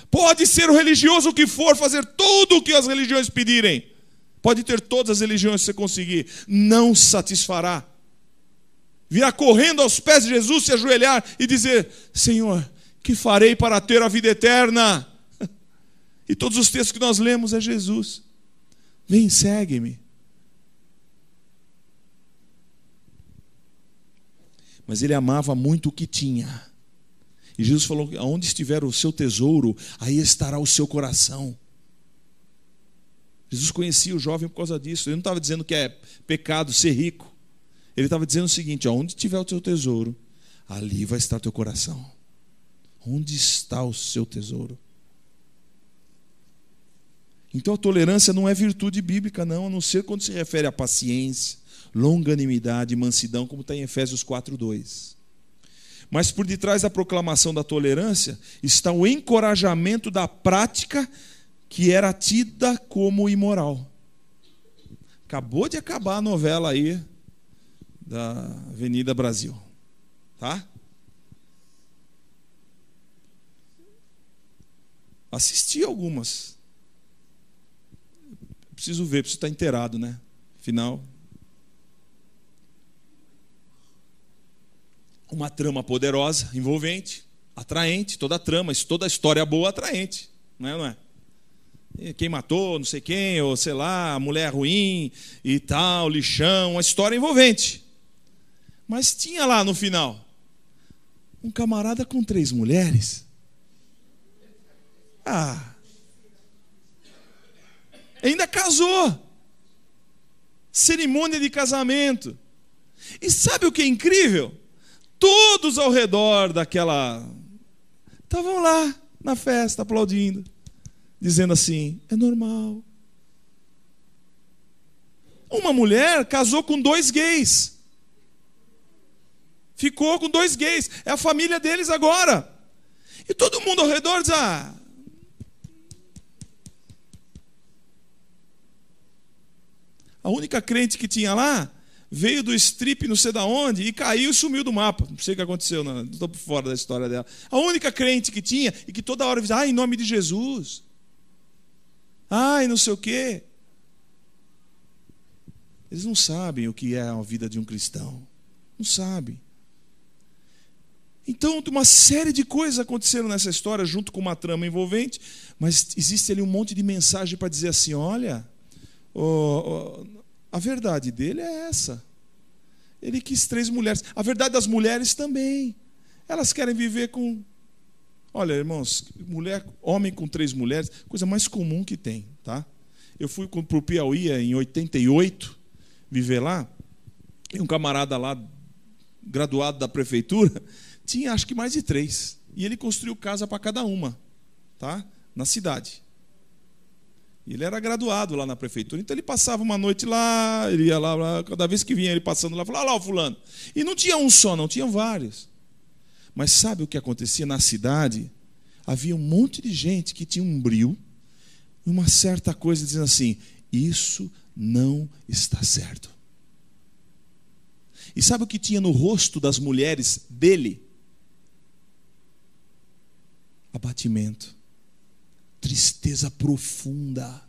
Pode ser o religioso que for, fazer tudo o que as religiões pedirem. Pode ter todas as religiões que você conseguir. Não satisfará. Virá correndo aos pés de Jesus, se ajoelhar e dizer: Senhor, que farei para ter a vida eterna? E todos os textos que nós lemos é Jesus. Vem, segue-me. Mas ele amava muito o que tinha. E Jesus falou: aonde estiver o seu tesouro, aí estará o seu coração. Jesus conhecia o jovem por causa disso. Ele não estava dizendo que é pecado ser rico. Ele estava dizendo o seguinte: aonde estiver o seu tesouro, ali vai estar o teu coração. Onde está o seu tesouro? Então a tolerância não é virtude bíblica, não, a não ser quando se refere à paciência, longanimidade e mansidão, como está em Efésios 4:2. Mas por detrás da proclamação da tolerância está o encorajamento da prática que era tida como imoral. Acabou de acabar a novela aí da Avenida Brasil, tá? Assisti algumas. preciso ver, preciso estar inteirado, né? Afinal, uma trama poderosa, envolvente, atraente, toda a trama, toda a história boa, atraente, não é? Quem matou, não sei quem, ou sei lá, a mulher ruim e tal, lixão, uma história envolvente. Mas tinha lá no final um camarada com 3 mulheres. Ainda casou. Cerimônia de casamento. E sabe o que é incrível? Todos ao redor daquela estavam lá na festa aplaudindo, dizendo assim: é normal. Uma mulher casou com 2 gays. Ficou com 2 gays. É a família deles agora. E todo mundo ao redor diz: a única crente que tinha lá veio do strip não sei da onde e caiu e sumiu do mapa. Não sei o que aconteceu, não estou por fora da história dela. A única crente que tinha e que toda hora dizia: em nome de Jesus. E não sei o quê. Eles não sabem o que é a vida de um cristão. Não sabem. Então, uma série de coisas aconteceram nessa história, junto com uma trama envolvente, mas existe ali um monte de mensagem para dizer assim: olha, a verdade dele é essa. Ele quis 3 mulheres. A verdade das mulheres também. Elas querem viver com... Olha, irmãos, homem com 3 mulheres, coisa mais comum que tem, tá? Eu fui para o Piauí em 88, viver lá, e um camarada lá, graduado da prefeitura, tinha acho que mais de 3. E ele construiu casa para cada uma, tá? Na cidade. E ele era graduado lá na prefeitura, então ele passava uma noite lá, ele ia lá, cada vez que vinha ele passando lá, falava: lá o fulano. E não tinha um só, não, tinham vários. Mas sabe o que acontecia na cidade? Havia um monte de gente que tinha um brio, uma certa coisa dizendo assim: isso não está certo. E sabe o que tinha no rosto das mulheres dele? Abatimento, tristeza profunda.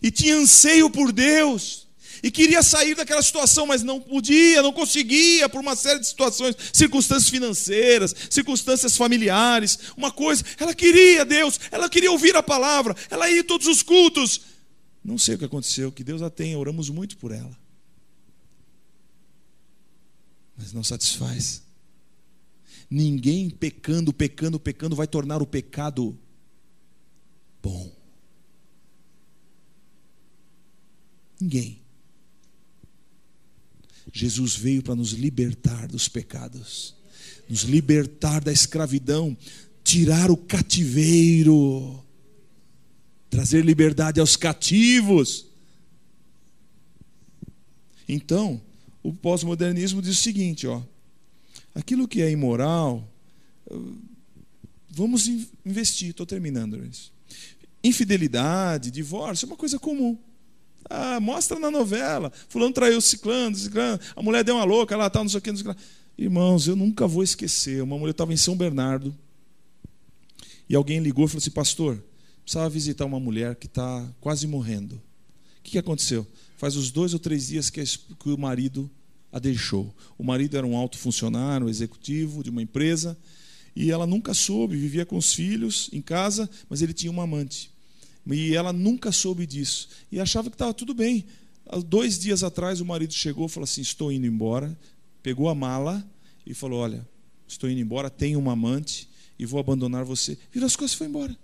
E tinha anseio por Deus. E queria sair daquela situação, mas não podia, não conseguia, por uma série de situações, circunstâncias financeiras, circunstâncias familiares. Uma coisa, ela queria Deus, ela queria ouvir a palavra, ela ia em todos os cultos. Não sei o que aconteceu, que Deus a tenha, oramos muito por ela. Mas não satisfaz. Ninguém pecando vai tornar o pecado bom. Ninguém. Jesus veio para nos libertar dos pecados, nos libertar da escravidão, tirar o cativeiro, trazer liberdade aos cativos. Então, o pós-modernismo diz o seguinte, aquilo que é imoral, vamos investir. Estou terminando isso. Infidelidade, divórcio é uma coisa comum. Mostra na novela, fulano traiu ciclano, a mulher deu uma louca lá, tal, não sei o que, não sei o que. Irmãos, eu nunca vou esquecer, uma mulher estava em São Bernardo e alguém ligou e falou assim: pastor, precisava visitar uma mulher que está quase morrendo. O que aconteceu? Faz uns 2 ou 3 dias que o marido a deixou. O marido era um alto funcionário, executivo de uma empresa, e ela nunca soube, vivia com os filhos em casa, mas ele tinha uma amante. E ela nunca soube disso. E achava que estava tudo bem. 2 dias atrás o marido chegou e falou assim: estou indo embora. Pegou a mala e falou: olha, estou indo embora, tenho uma amante e vou abandonar você. Virou as coisas e foi embora.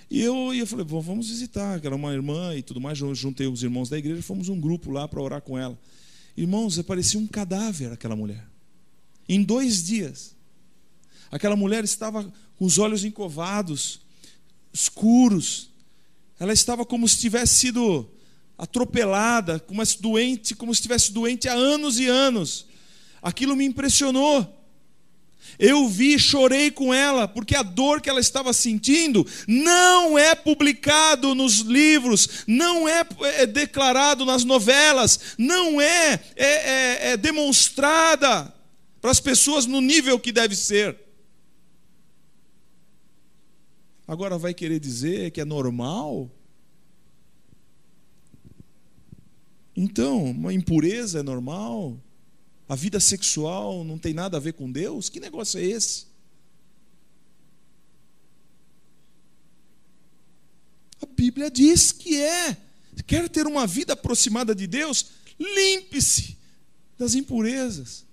E eu falei: bom, vamos visitar, que era uma irmã e tudo mais. Juntei os irmãos da igreja, fomos um grupo lá para orar com ela. Irmãos, parecia um cadáver aquela mulher. Em 2 dias. Aquela mulher estava com os olhos encovados, escuros. Ela estava como se tivesse sido atropelada, como se estivesse doente há anos e anos. Aquilo me impressionou. Eu vi, chorei com ela, porque a dor que ela estava sentindo não é publicado nos livros, não é declarado nas novelas, não é demonstrada para as pessoas no nível que deve ser. Agora vai querer dizer que é normal? Então, uma impureza é normal? A vida sexual não tem nada a ver com Deus? Que negócio é esse? A Bíblia diz que é. Quer ter uma vida aproximada de Deus? Limpe-se das impurezas.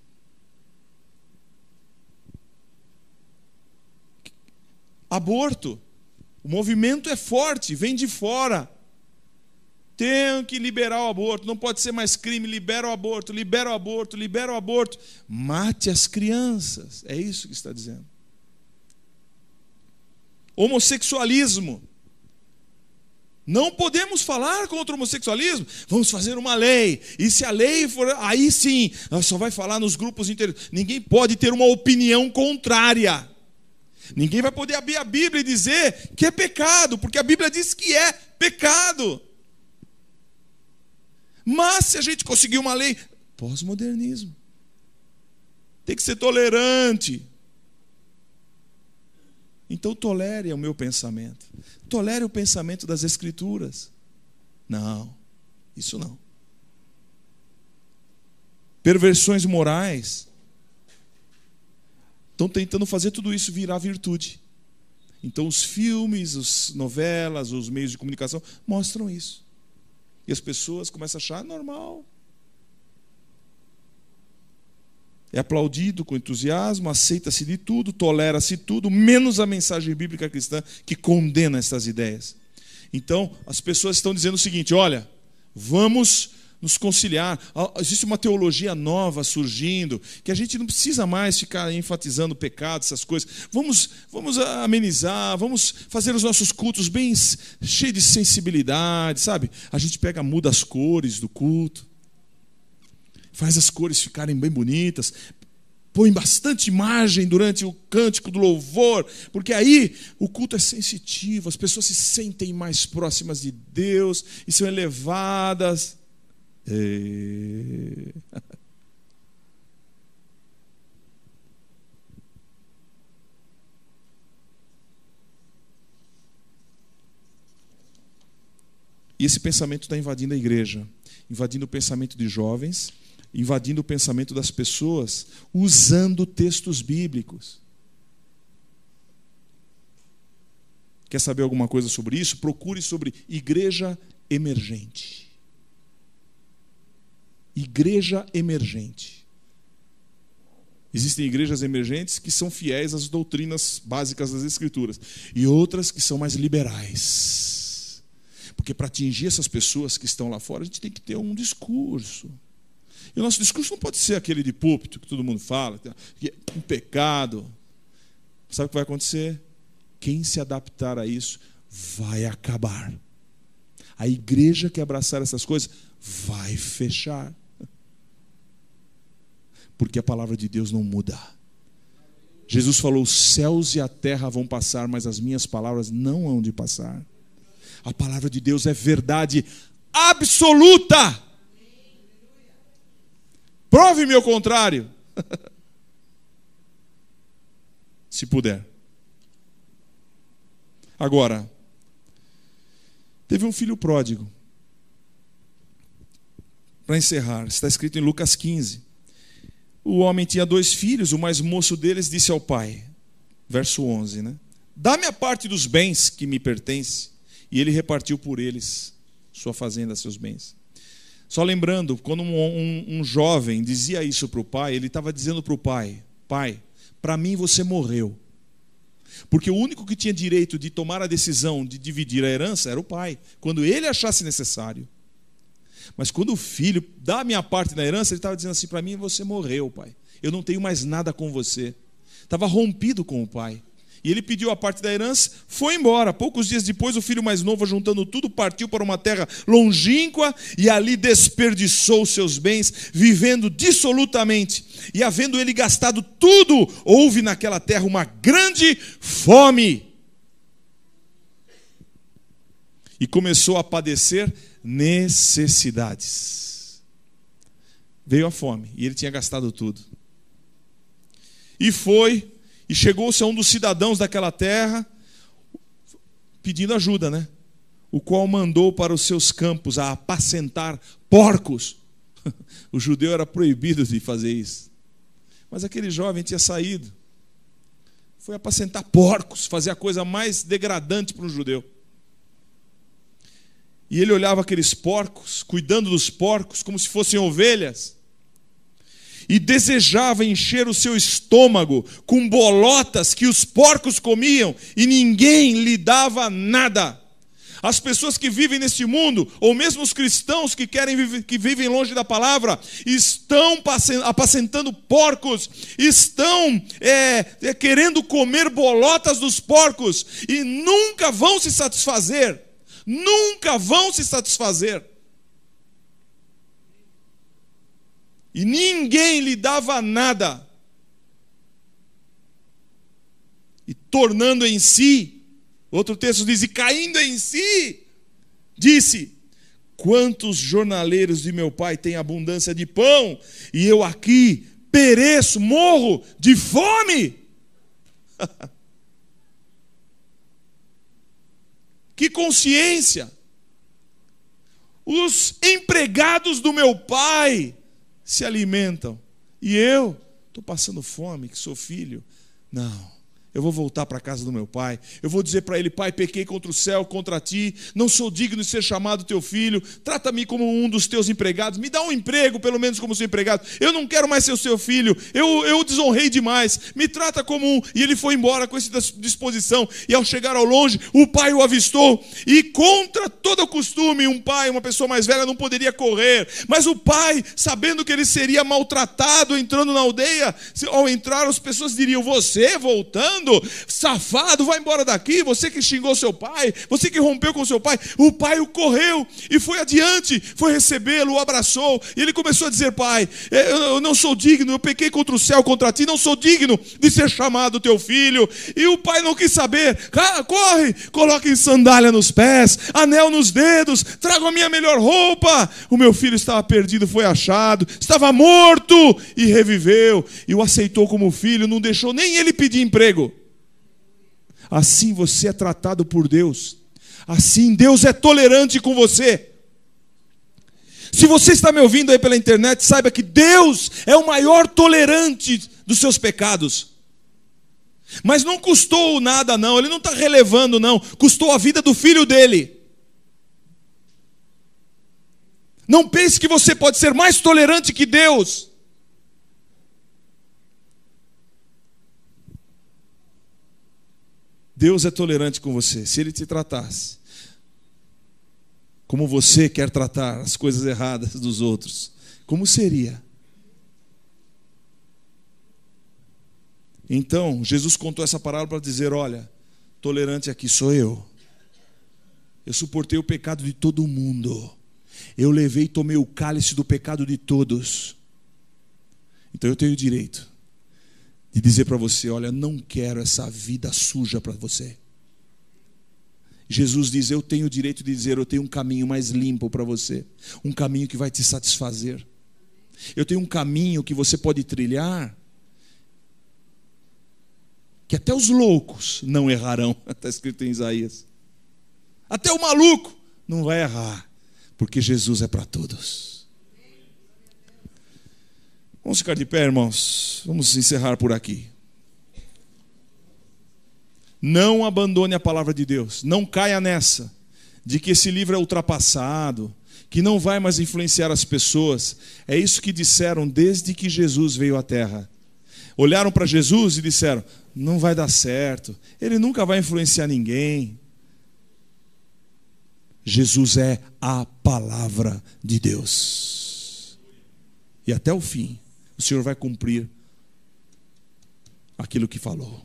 Aborto. O movimento é forte, vem de fora. Tem que liberar o aborto, não pode ser mais crime, libera o aborto, libera o aborto, libera o aborto. Mate as crianças, é isso que está dizendo. Homossexualismo. Não podemos falar contra o homossexualismo, vamos fazer uma lei. E se a lei for, aí sim, ela só vai falar nos grupos inteiros. Ninguém pode ter uma opinião contrária. Ninguém vai poder abrir a Bíblia e dizer que é pecado, porque a Bíblia diz que é pecado. Mas se a gente conseguir uma lei, pós-modernismo, tem que ser tolerante. Então tolere o meu pensamento. Tolere o pensamento das Escrituras. Não, isso não. Perversões morais. Estão tentando fazer tudo isso virar virtude. Então os filmes, as novelas, os meios de comunicação mostram isso. E as pessoas começam a achar normal. É aplaudido com entusiasmo, aceita-se de tudo, tolera-se tudo, menos a mensagem bíblica cristã que condena essas ideias. Então, as pessoas estão dizendo o seguinte: olha, vamos nos conciliar. Existe uma teologia nova surgindo, que a gente não precisa mais ficar enfatizando o pecado, essas coisas. Vamos amenizar, vamos fazer os nossos cultos bem cheios de sensibilidade, sabe? A gente muda as cores do culto, faz as cores ficarem bem bonitas, põe bastante imagem durante o cântico do louvor, porque aí o culto é sensitivo, as pessoas se sentem mais próximas de Deus e são elevadas. E esse pensamento está invadindo a igreja, invadindo o pensamento de jovens, invadindo o pensamento das pessoas, usando textos bíblicos. Quer saber alguma coisa sobre isso? Procure sobre igreja emergente. Igreja emergente. Existem igrejas emergentes que são fiéis às doutrinas básicas das Escrituras e outras que são mais liberais. Porque para atingir essas pessoas que estão lá fora, a gente tem que ter um discurso. E o nosso discurso não pode ser aquele de púlpito que todo mundo fala, que é um pecado. Sabe o que vai acontecer? Quem se adaptar a isso vai acabar. A igreja que abraçar essas coisas vai fechar. Porque a palavra de Deus não muda. Jesus falou: os céus e a terra vão passar, mas as minhas palavras não hão de passar. A palavra de Deus é verdade absoluta. Prove-me o contrário. Se puder. Agora, teve um filho pródigo. Para encerrar, está escrito em Lucas 15. O homem tinha 2 filhos, o mais moço deles disse ao pai, verso 11, né? Dá-me a parte dos bens que me pertence. E ele repartiu por eles sua fazenda, seus bens. Só lembrando, quando um jovem dizia isso para o pai, ele estava dizendo para o pai: pai, para mim você morreu. Porque o único que tinha direito de tomar a decisão de dividir a herança era o pai, quando ele achasse necessário. Mas quando o filho dá a minha parte da herança, ele estava dizendo assim: para mim você morreu, pai. Eu não tenho mais nada com você. Estava rompido com o pai. E ele pediu a parte da herança, foi embora. Poucos dias depois, o filho mais novo, juntando tudo, partiu para uma terra longínqua e ali desperdiçou seus bens, vivendo dissolutamente. E havendo ele gastado tudo, houve naquela terra uma grande fome. E começou a padecer necessidades. Veio a fome e ele tinha gastado tudo. E chegou-se a um dos cidadãos daquela terra pedindo ajuda, né? o qual mandou para os seus campos a apacentar porcos. O judeu era proibido de fazer isso. Mas aquele jovem tinha saído. Foi apacentar porcos, fazer a coisa mais degradante para um judeu. E ele olhava aqueles porcos, cuidando dos porcos como se fossem ovelhas, e desejava encher o seu estômago com bolotas que os porcos comiam, e ninguém lhe dava nada. As pessoas que vivem neste mundo, ou mesmo os cristãos que vivem longe da palavra, estão apacentando porcos, estão querendo comer bolotas dos porcos, e nunca vão se satisfazer. Nunca vão se satisfazer. E ninguém lhe dava nada. E tornando em si, outro texto diz, e caindo em si, disse: quantos jornaleiros de meu pai têm abundância de pão, e eu aqui pereço, morro de fome. Que consciência! Os empregados do meu pai se alimentam, e eu estou passando fome, que sou filho. Não, eu vou voltar para a casa do meu pai. Eu vou dizer para ele: pai, pequei contra o céu, contra ti, não sou digno de ser chamado teu filho. Trata-me como um dos teus empregados. Me dá um emprego, pelo menos como seu empregado. Eu não quero mais ser o seu filho. Eu desonrei demais. Me trata como um. E ele foi embora com essa disposição. E ao chegar ao longe, o pai o avistou. E contra todo o costume, um pai, uma pessoa mais velha, não poderia correr. Mas o pai, sabendo que ele seria maltratado entrando na aldeia, ao entrar as pessoas diriam: você voltando? Safado, vai embora daqui, você que xingou seu pai, você que rompeu com seu pai. O pai o correu e foi adiante, foi recebê-lo, o abraçou, e ele começou a dizer: pai, eu não sou digno, eu pequei contra o céu, contra ti, não sou digno de ser chamado teu filho. E o pai não quis saber. Corre, coloque sandália nos pés, anel nos dedos, traga a minha melhor roupa. O meu filho estava perdido, foi achado, estava morto e reviveu, e o aceitou como filho, não deixou nem ele pedir emprego. Assim você é tratado por Deus. Assim Deus é tolerante com você. Se você está me ouvindo aí pela internet, saiba que Deus é o maior tolerante dos seus pecados. Mas não custou nada não, Ele não está relevando não, custou a vida do filho dele. Não pense que você pode ser mais tolerante que Deus. Deus é tolerante com você. Se Ele te tratasse como você quer tratar as coisas erradas dos outros, como seria? Então, Jesus contou essa parábola para dizer: olha, tolerante aqui sou eu. Eu suportei o pecado de todo mundo. Eu levei e tomei o cálice do pecado de todos. Então eu tenho o direito de dizer para você: olha, não quero essa vida suja para você. Jesus diz: eu tenho o direito de dizer: eu tenho um caminho mais limpo para você, um caminho que vai te satisfazer. Eu tenho um caminho que você pode trilhar, que até os loucos não errarão. Está escrito em Isaías. Até o maluco não vai errar, porque Jesus é para todos. Vamos ficar de pé, irmãos. Vamos encerrar por aqui. Não abandone a palavra de Deus. Não caia nessa de que esse livro é ultrapassado, que não vai mais influenciar as pessoas. É isso que disseram desde que Jesus veio à terra. Olharam para Jesus e disseram: não vai dar certo, ele nunca vai influenciar ninguém. Jesus é a palavra de Deus. E até o fim o Senhor vai cumprir aquilo que falou.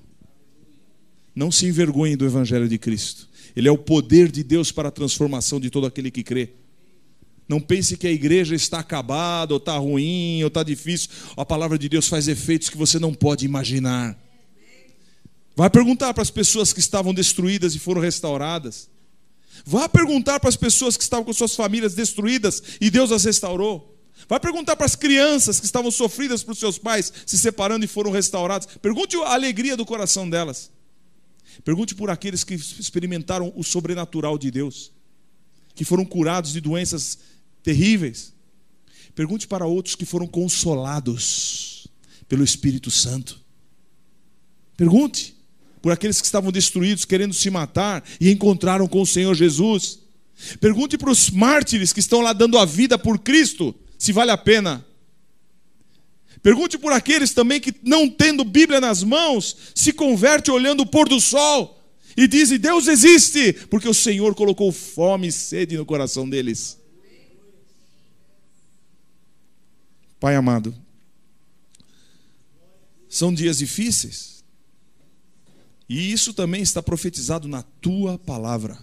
Não se envergonhe do Evangelho de Cristo. Ele é o poder de Deus para a transformação de todo aquele que crê. Não pense que a igreja está acabada, ou está ruim, ou está difícil. A palavra de Deus faz efeitos que você não pode imaginar. Vai perguntar para as pessoas que estavam destruídas e foram restauradas. Vá perguntar para as pessoas que estavam com suas famílias destruídas e Deus as restaurou. Vai perguntar para as crianças que estavam sofridas por seus pais, se separando e foram restauradas. Pergunte a alegria do coração delas. Pergunte por aqueles que experimentaram o sobrenatural de Deus. que foram curados de doenças terríveis. Pergunte para outros que foram consolados pelo Espírito Santo. Pergunte por aqueles que estavam destruídos, querendo se matar, e encontraram com o Senhor Jesus. Pergunte para os mártires que estão lá dando a vida por Cristo, se vale a pena. Pergunte por aqueles também que, não tendo Bíblia nas mãos, se converte olhando o pôr do sol e dizem: Deus existe, porque o Senhor colocou fome e sede no coração deles. Pai amado, são dias difíceis, e isso também está profetizado na Tua palavra.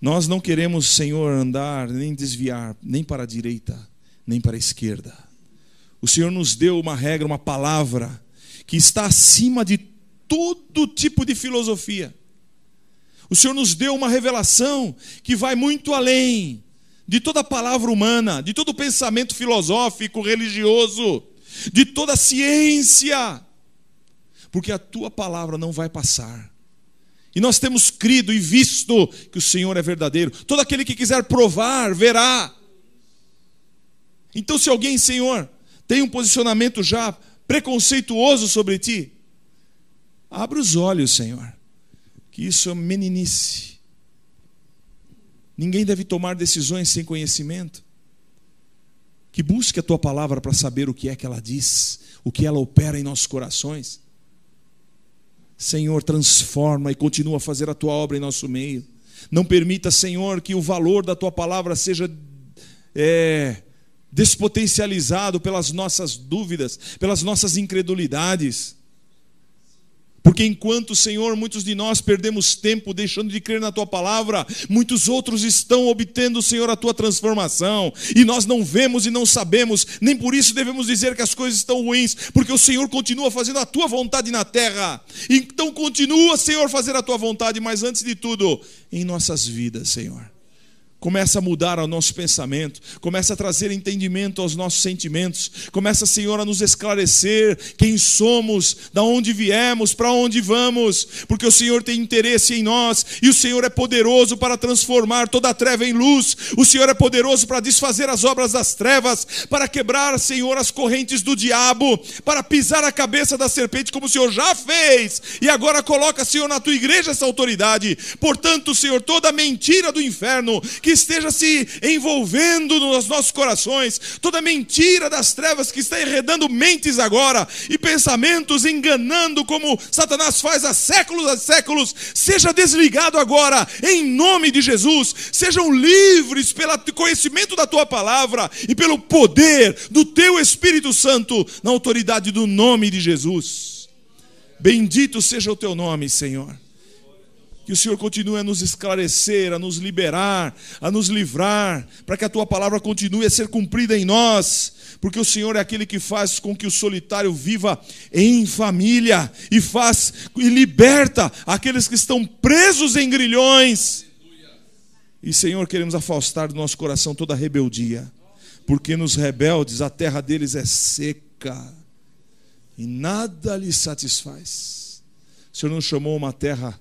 Nós não queremos, Senhor, andar, nem desviar, nem para a direita, nem para a esquerda. O Senhor nos deu uma regra, uma palavra, que está acima de todo tipo de filosofia. O Senhor nos deu uma revelação que vai muito além de toda palavra humana, de todo pensamento filosófico, religioso, de toda ciência, porque a Tua palavra não vai passar. E nós temos crido e visto que o Senhor é verdadeiro. Todo aquele que quiser provar, verá. Então, se alguém, Senhor, tem um posicionamento já preconceituoso sobre Ti, abre os olhos, Senhor, que isso é meninice. Ninguém deve tomar decisões sem conhecimento. Que busque a Tua palavra para saber o que é que ela diz, o que ela opera em nossos corações. Senhor, transforma e continua a fazer a Tua obra em nosso meio. Não permita, Senhor, que o valor da Tua palavra seja despotencializado pelas nossas dúvidas, pelas nossas incredulidades. Porque enquanto, Senhor, muitos de nós perdemos tempo deixando de crer na Tua palavra, muitos outros estão obtendo, Senhor, a Tua transformação, e nós não vemos e não sabemos, nem por isso devemos dizer que as coisas estão ruins, porque o Senhor continua fazendo a Tua vontade na terra. Então continua, Senhor, a fazer a Tua vontade, mas antes de tudo, em nossas vidas, Senhor. Começa a mudar o nosso pensamento, começa a trazer entendimento aos nossos sentimentos, começa, Senhor, a nos esclarecer quem somos, da onde viemos, para onde vamos, porque o Senhor tem interesse em nós, e o Senhor é poderoso para transformar toda a treva em luz, o Senhor é poderoso para desfazer as obras das trevas, para quebrar, Senhor, as correntes do diabo, para pisar a cabeça da serpente, como o Senhor já fez, e agora coloca, Senhor, na Tua igreja essa autoridade. Portanto, Senhor, toda mentira do inferno que esteja se envolvendo nos nossos corações, toda mentira das trevas que está enredando mentes agora, e pensamentos enganando como Satanás faz há séculos, seja desligado agora, em nome de Jesus. Sejam livres pelo conhecimento da Tua palavra e pelo poder do Teu Espírito Santo, na autoridade do nome de Jesus. Bendito seja o Teu nome, Senhor. Que o Senhor continue a nos esclarecer, a nos liberar, a nos livrar, para que a Tua palavra continue a ser cumprida em nós, porque o Senhor é aquele que faz com que o solitário viva em família, e liberta aqueles que estão presos em grilhões. E, Senhor, queremos afastar do nosso coração toda rebeldia, porque nos rebeldes a terra deles é seca, e nada lhes satisfaz. O Senhor nos chamou uma terra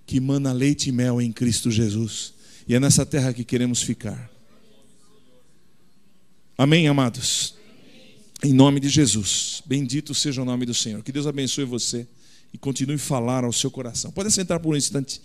que mana leite e mel em Cristo Jesus. E é nessa terra que queremos ficar. Amém, amados? Em nome de Jesus. Bendito seja o nome do Senhor. Que Deus abençoe você e continue a falar ao seu coração. Pode sentar por um instante.